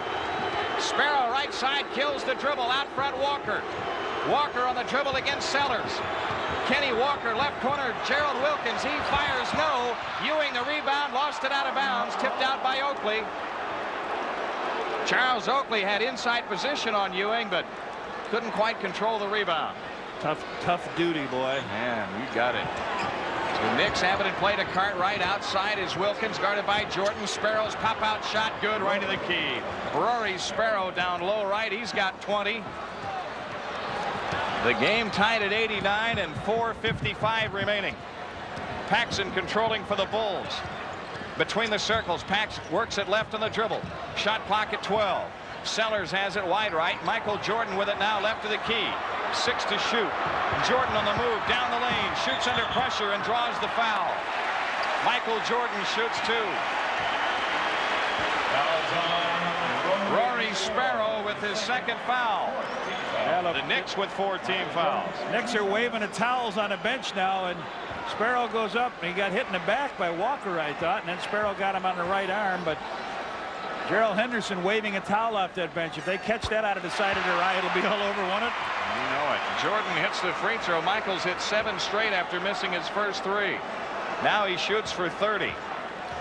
Sparrow right side kills the dribble. Out front, Walker. Walker on the dribble against Sellers. Kenny Walker left corner. Gerald Wilkins. He fires no. Ewing the rebound. Lost it out of bounds. Tipped out by Oakley. Charles Oakley had inside position on Ewing, but couldn't quite control the rebound. Tough duty, boy. Man, you got it. The Knicks have it in play to Cartwright. Outside is Wilkins, guarded by Jordan. Sparrow's pop-out shot good, right to the key. Rory Sparrow down low right. He's got 20. The game tied at 89 and 4:55 remaining. Paxson controlling for the Bulls. Between the circles, Pax works it left on the dribble. Shot clock at 12. Sellers has it wide right. Michael Jordan with it now left of the key. 6 to shoot. Jordan on the move down the lane. Shoots under pressure and draws the foul. Michael Jordan shoots 2. Rory Sparrow with his second foul. The Knicks with 4 team fouls. Knicks are waving the towels on the bench now, and Sparrow goes up, and he got hit in the back by Walker, I thought, and then Sparrow got him on the right arm, but Gerald Henderson waving a towel off that bench. If they catch that out of the side of their eye, it'll be all over, won't it? You know it. Jordan hits the free throw. Michaels hit 7 straight after missing his first 3. Now he shoots for 30.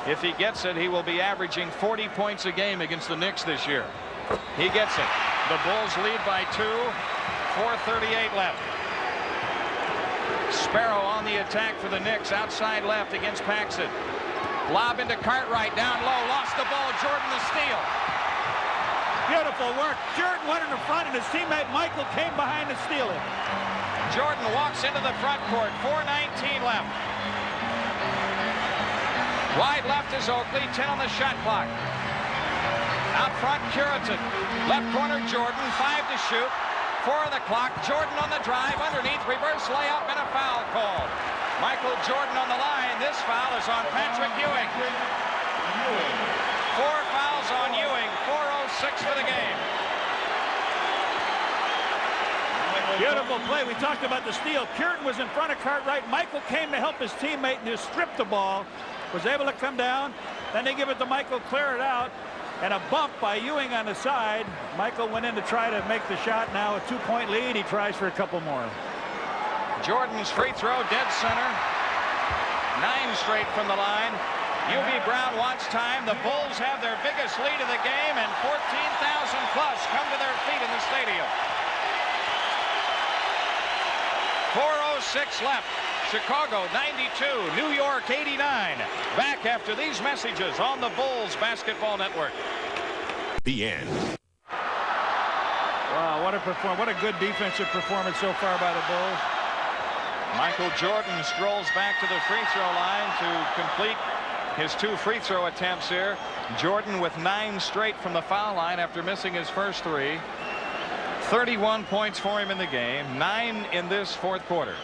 If he gets it, he will be averaging 40 points a game against the Knicks this year. He gets it. The Bulls lead by 2. 4:38 left. Sparrow on the attack for the Knicks. Outside left against Paxson. Lob into Cartwright down low. Lost the ball. Jordan the steal. Beautiful work. Jordan went in the front, and his teammate Michael came behind to steal it. Jordan walks into the front court. 4:19 left. Wide left is Oakley. 10 on the shot clock. Out front, Curitan. Left corner, Jordan. 5 to shoot. 4 on the clock. Jordan on the drive. Underneath, reverse layup, and a foul called. Michael Jordan on the line. This foul is on Patrick Ewing. 4 fouls on Ewing. 4:06 for the game. Beautiful play. We talked about the steal. Curitan was in front of Cartwright. Michael came to help his teammate and just stripped the ball. Was able to come down. Then they give it to Michael, clear it out. And a bump by Ewing on the side. Michael went in to try to make the shot. Now a 2-point lead. He tries for a couple more. Jordan's free throw, dead center. 9 straight from the line. UV Brown wants time. The Bulls have their biggest lead of the game, and 14,000 plus come to their feet in the stadium. 4:06 left. Chicago 92, New York 89. Back after these messages on the Bulls Basketball Network. The end. Well, What a good defensive performance so far by the Bulls. Michael Jordan strolls back to the free throw line to complete his 2 free throw attempts here. Jordan with 9 straight from the foul line after missing his first 3. 31 points for him in the game, 9 in this fourth quarter.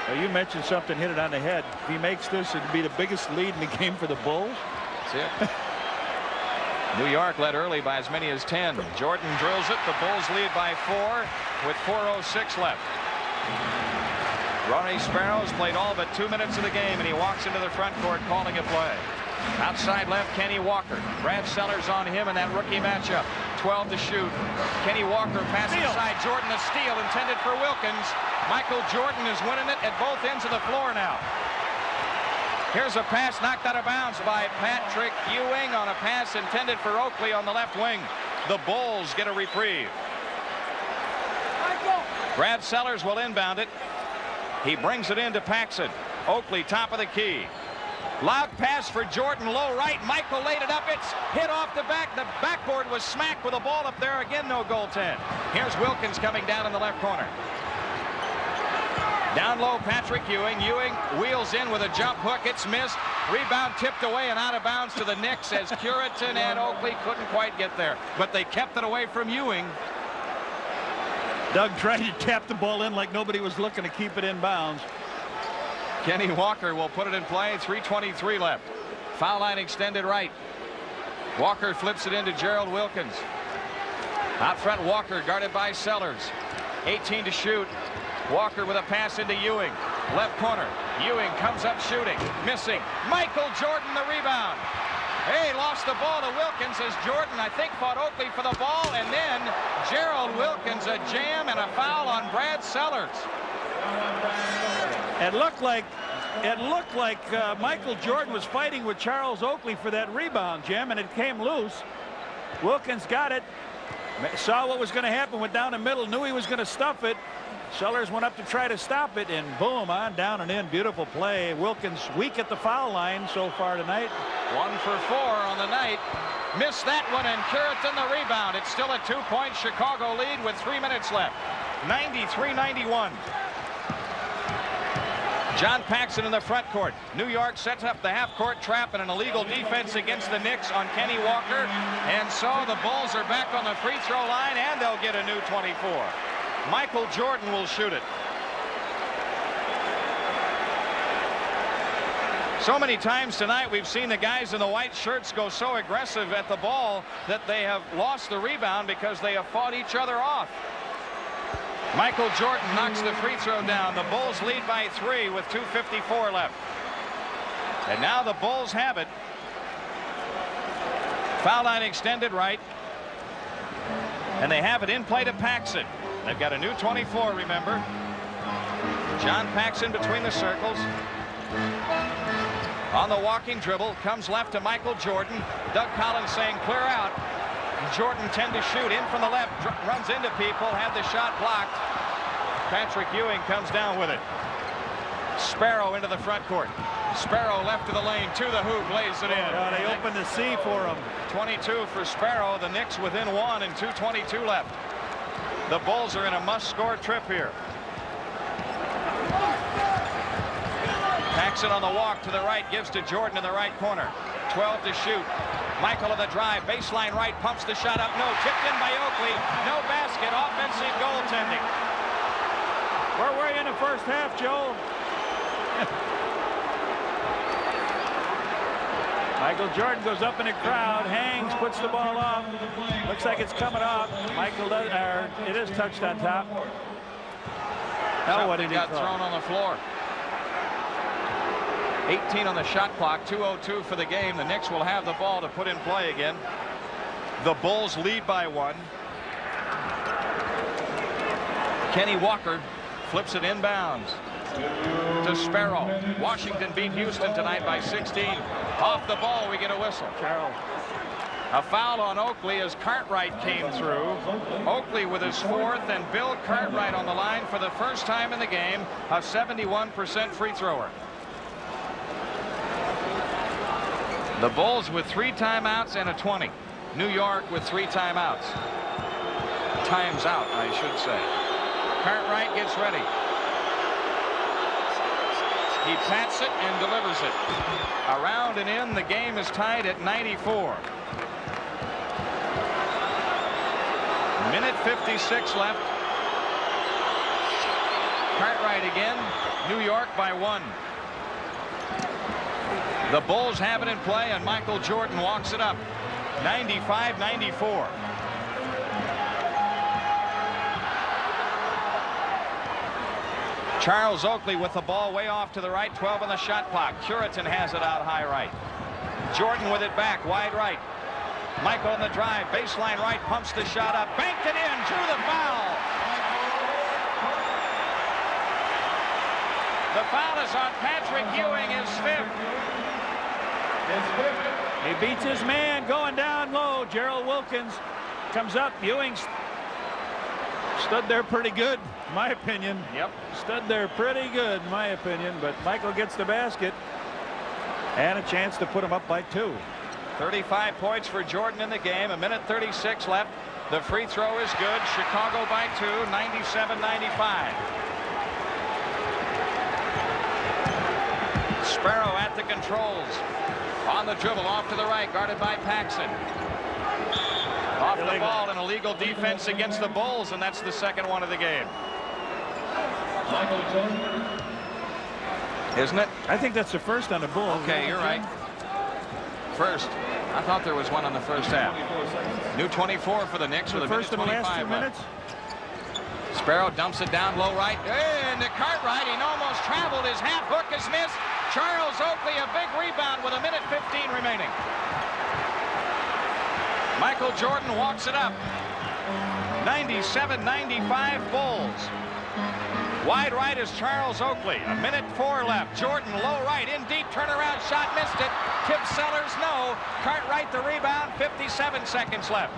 Well, you mentioned something, hit it on the head. If he makes this, it'd be the biggest lead in the game for the Bulls. That's it. New York led early by as many as 10. Jordan drills it. The Bulls lead by 4 with 4:06 left. Ronnie Sparrow's played all but 2 minutes of the game, and he walks into the front court calling a play. Outside left, Kenny Walker. Brad Sellers on him in that rookie matchup. 12 to shoot. Kenny Walker pass inside. Jordan a steal intended for Wilkins. Michael Jordan is winning it at both ends of the floor now. Here's a pass knocked out of bounds by Patrick Ewing on a pass intended for Oakley on the left wing. The Bulls get a reprieve. Brad Sellers will inbound it. He brings it into Paxson. Oakley top of the key. Loud pass for Jordan, low right. Michael laid it up. It's hit off the back. The backboard was smacked with a ball up there. Again, no goaltend. Here's Wilkins coming down in the left corner. Down low, Patrick Ewing. Ewing wheels in with a jump hook. It's missed. Rebound tipped away and out of bounds to the Knicks as Curitan and Oakley couldn't quite get there. But they kept it away from Ewing. Doug tried to tap the ball in like nobody was looking to keep it in bounds. Kenny Walker will put it in play. 3:23 left. Foul line extended right. Walker flips it into Gerald Wilkins. Out front, Walker guarded by Sellers. 18 to shoot. Walker with a pass into Ewing. Left corner. Ewing comes up shooting. Missing. Michael Jordan the rebound. Hey, lost the ball to Wilkins as Jordan, I think, fought Oakley for the ball. And then Gerald Wilkins a jam and a foul on Brad Sellers. It looked like Michael Jordan was fighting with Charles Oakley for that rebound, Jim, and it came loose. Wilkins got it. Saw what was going to happen. Went down the middle. Knew he was going to stuff it. Sellers went up to try to stop it, and boom, on down and in. Beautiful play. Wilkins weak at the foul line so far tonight. 1 for 4 on the night. Missed that one, and Curitan the rebound. It's still a 2-point Chicago lead with 3 minutes left. 93-91. John Paxson in the front court. New York sets up the half-court trap and an illegal defense against the Knicks on Kenny Walker. And so the Bulls are back on the free throw line, and they'll get a new 24. Michael Jordan will shoot it. So many times tonight we've seen the guys in the white shirts go so aggressive at the ball that they have lost the rebound because they have fought each other off. Michael Jordan knocks the free throw down. The Bulls lead by 3 with 2:54 left. And now the Bulls have it. Foul line extended right. And they have it in play to Paxson. They've got a new 24, remember. John Paxson between the circles. On the walking dribble, comes left to Michael Jordan. Doug Collins saying clear out. Jordan 10 to shoot, in from the left, runs into people, had the shot blocked. Patrick Ewing comes down with it. Sparrow into the front court. Sparrow left to the lane, to the hoop, lays it in. Oh, they opened the C for him. 22 for Sparrow. The Knicks within 1 and 2:22 left. The Bulls are in a must-score trip here. Paxson on the walk to the right, gives to Jordan in the right corner. 12 to shoot. Michael on the drive, baseline right, pumps the shot up. No, tipped in by Oakley. No basket. Offensive goaltending. Where were you in the first half, Joe? Michael Jordan goes up in the crowd, hangs, puts the ball off. Looks like it's coming off. Michael does, it is touched on top. Now what did he got thrown on the floor? 18 on the shot clock, 2:02 for the game. The Knicks will have the ball to put in play again. The Bulls lead by 1. Kenny Walker flips it inbounds to Sparrow. Washington beat Houston tonight by 16. Off the ball, we get a whistle. Charles. A foul on Oakley as Cartwright came through. Oakley with his 4th, and Bill Cartwright on the line for the first time in the game, a 71% free thrower. The Bulls with 3 timeouts and a 20. New York with 3 timeouts. times out, I should say. Cartwright gets ready. He pats it and delivers it. Around and in, the game is tied at 94. Minute 56 left. Cartwright again. New York by 1. The Bulls have it in play, and Michael Jordan walks it up. 95-94. Charles Oakley with the ball way off to the right, 12 on the shot clock. Curitan has it out high right. Jordan with it back, wide right. Michael on the drive, baseline right, pumps the shot up, banked it in, drew the foul. The foul is on Patrick Ewing, his 5th. He beats his man going down low. Gerald Wilkins comes up. Ewing stood there pretty good, in my opinion. Yep. Stood there pretty good, in my opinion. But Michael gets the basket and a chance to put him up by 2. 35 points for Jordan in the game. A minute 36 left. The free throw is good. Chicago by 2, 97-95. Sparrow at the controls. On the dribble, off to the right, guarded by Paxson. Off the ball, an illegal defense against the Bulls, and that's the second one of the game. Isn't it? I think that's the first on the Bulls. Okay, you're right. First. I thought there was one on the first half. New 24 for the Knicks with a minute 25 last 2 minutes. Sparrow dumps it down low right. And to Cartwright, he almost traveled. His half hook is missed. Charles Oakley, a big rebound with a minute 15 remaining. Michael Jordan walks it up. 97-95 Bulls. Wide right is Charles Oakley. A minute 4 left. Jordan low right, in deep, turnaround shot, missed it. Tip Sellers, no. Cartwright the rebound, 57 seconds left.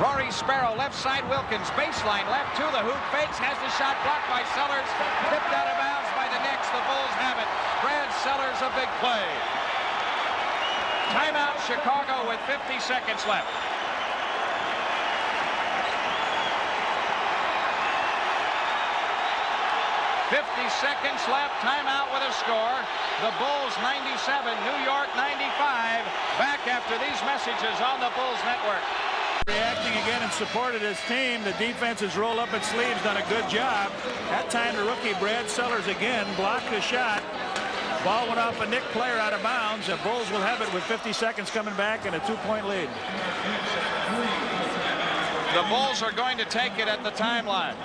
Rory Sparrow, left side Wilkins, baseline left to the hoop, fakes, has the shot blocked by Sellers, tipped out of bounds by the Knicks. The Bulls have it. Brad Sellers, a big play. Timeout Chicago with 50 seconds left. 50 seconds left. Timeout with a score. The Bulls 97, New York 95. Back after these messages on the Bulls Network. Reacting again in support of his team. The defense has rolled up its sleeves, done a good job. That time the rookie Brad Sellers again blocked the shot. Ball went off a Knick player out of bounds. The Bulls will have it with 50 seconds coming back and a 2-point lead. The Bulls are going to take it at the timeline.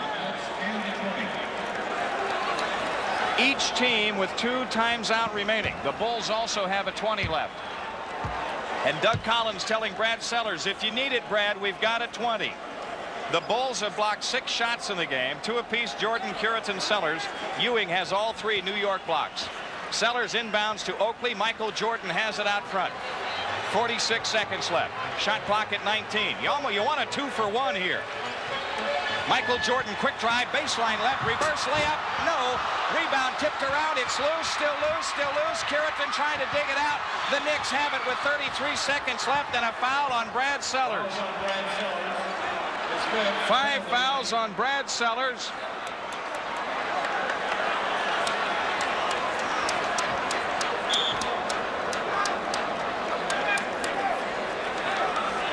Each team with 2 times out remaining. The Bulls also have a 20 left. And Doug Collins telling Brad Sellers, if you need it, Brad, we've got a 20. The Bulls have blocked 6 shots in the game, 2 apiece. Jordan, Curitan, Sellers. Ewing has all 3 New York blocks. Sellers inbounds to Oakley. Michael Jordan has it out front. 46 seconds left. Shot clock at 19. You want a 2-for-1 here. Michael Jordan, quick drive, baseline left, reverse layup, no. Rebound tipped around, it's loose, still loose, still loose. Curitan trying to dig it out. The Knicks have it with 33 seconds left and a foul on Brad Sellers. 5 fouls on Brad Sellers.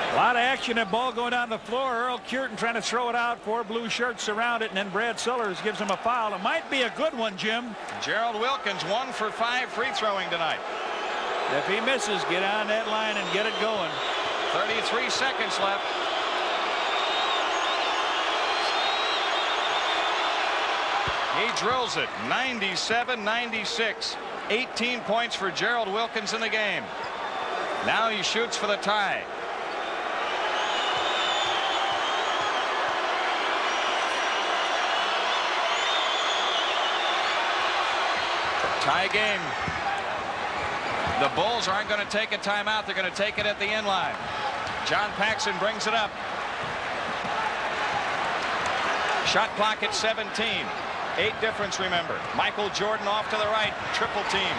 A lot of action, and ball going down the floor. Earl Curitan trying to throw it out. 4 blue shirts around it, and then Brad Sellers gives him a foul. It might be a good one, Jim. Gerald Wilkins 1 for 5 free throwing tonight. If he misses, get on that line and get it going. 33 seconds left. He drills it. 97-96. 18 points for Gerald Wilkins in the game. Now he shoots for the tie. Tie game. The Bulls aren't going to take a timeout. They're going to take it at the end line. John Paxson brings it up. Shot clock at 17. 8 difference, remember. Michael Jordan off to the right. Triple team.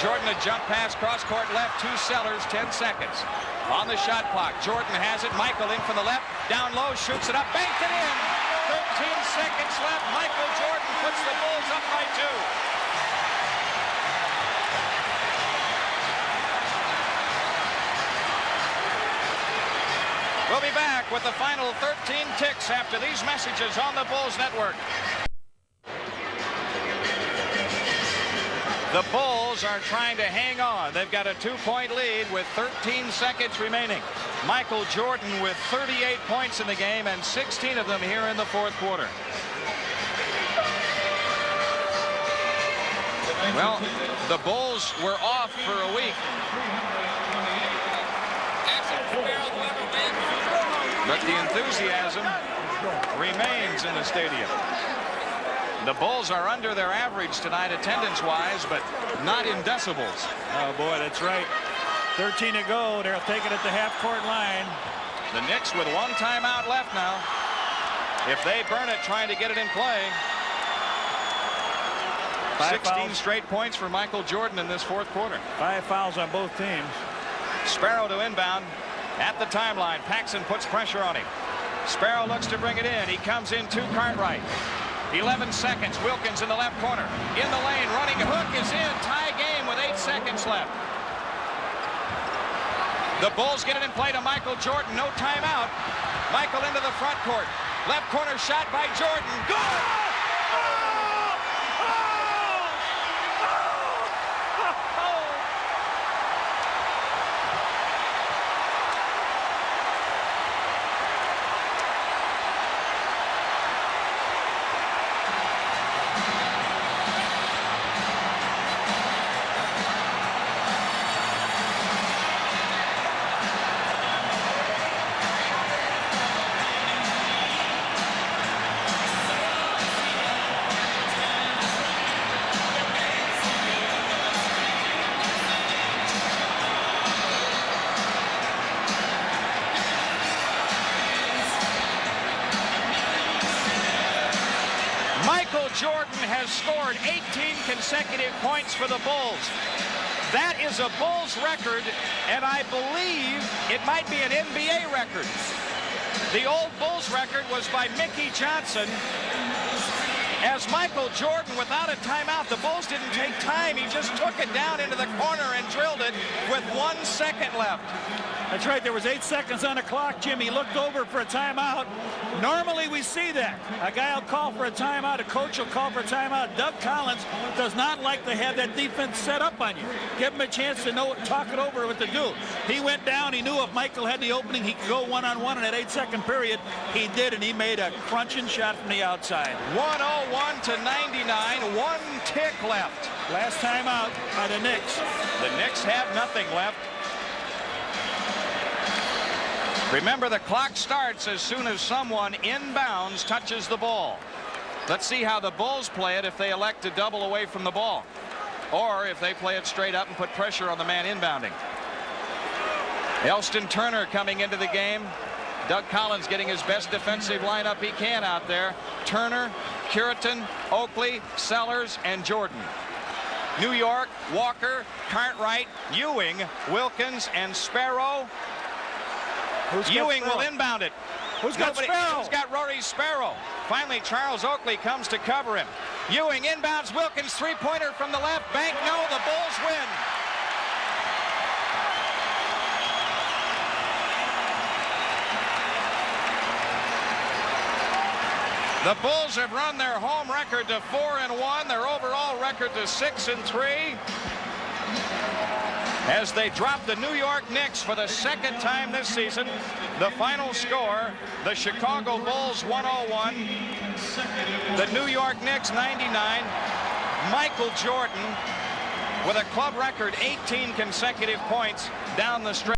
Jordan a jump pass, cross court left to Sellers. 10 seconds. on the shot clock. Jordan has it. Michael in from the left. Down low, shoots it up, banked it in. 13 seconds left. Michael Jordan puts the Bulls up by 2. We'll be back with the final 13 ticks after these messages on the Bulls Network. The Bulls are trying to hang on. They've got a 2-point lead with 13 seconds remaining. Michael Jordan with 38 points in the game and 16 of them here in the fourth quarter. Well, the Bulls were off for a week. But the enthusiasm remains in the stadium. The Bulls are under their average tonight attendance-wise, but not in decibels. Oh, boy, that's right. 13 to go. They're taking it to half-court line. The Knicks with 1 timeout left now. If they burn it trying to get it in play. 16 straight points for Michael Jordan in this fourth quarter. 5 fouls on both teams. Sparrow to inbound at the timeline. Paxson puts pressure on him. Sparrow looks to bring it in. He comes in to Cartwright. 11 seconds. Wilkins in the left corner. In the lane. Running hook is in. Tie game with 8 seconds left. The Bulls get it in play to Michael Jordan. No timeout. Michael into the front court. Left corner shot by Jordan. Good! Jordan has scored 18 consecutive points for the Bulls. That is a Bulls record, and I believe it might be an NBA record. The old Bulls record was by Mickey Johnson. As Michael Jordan, without a timeout, the Bulls didn't take time. He just took it down into the corner and drilled it with 1 second left. That's right. There was 8 seconds on the clock, Jim. He looked over for a timeout. Normally we see that. A guy will call for a timeout. A coach will call for a timeout. Doug Collins does not like to have that defense set up on you. Give him a chance to talk it over what to do. He went down. He knew if Michael had the opening, he could go one-on-one in that 8-second period. He did, and he made a crunching shot from the outside. 101 to 99. 1 tick left. Last timeout by the Knicks. The Knicks have nothing left. Remember, the clock starts as soon as someone inbounds touches the ball. Let's see how the Bulls play it if they elect to double away from the ball, or if they play it straight up and put pressure on the man inbounding. Elston Turner coming into the game. Doug Collins getting his best defensive lineup he can out there. Turner, Curitan, Oakley, Sellers, and Jordan. New York, Walker, Cartwright, Ewing, Wilkins, and Sparrow. Ewing will inbound it. Who's got Sparrow? Who's got Rory Sparrow? Finally, Charles Oakley comes to cover him. Ewing inbounds Wilkins, 3-pointer from the left. Bank, no, the Bulls win. The Bulls have run their home record to 4-1, their overall record to 6-3. As they drop the New York Knicks for the 2nd time this season. The final score, the Chicago Bulls 101, the New York Knicks 99. Michael Jordan with a club record 18 consecutive points down the stretch.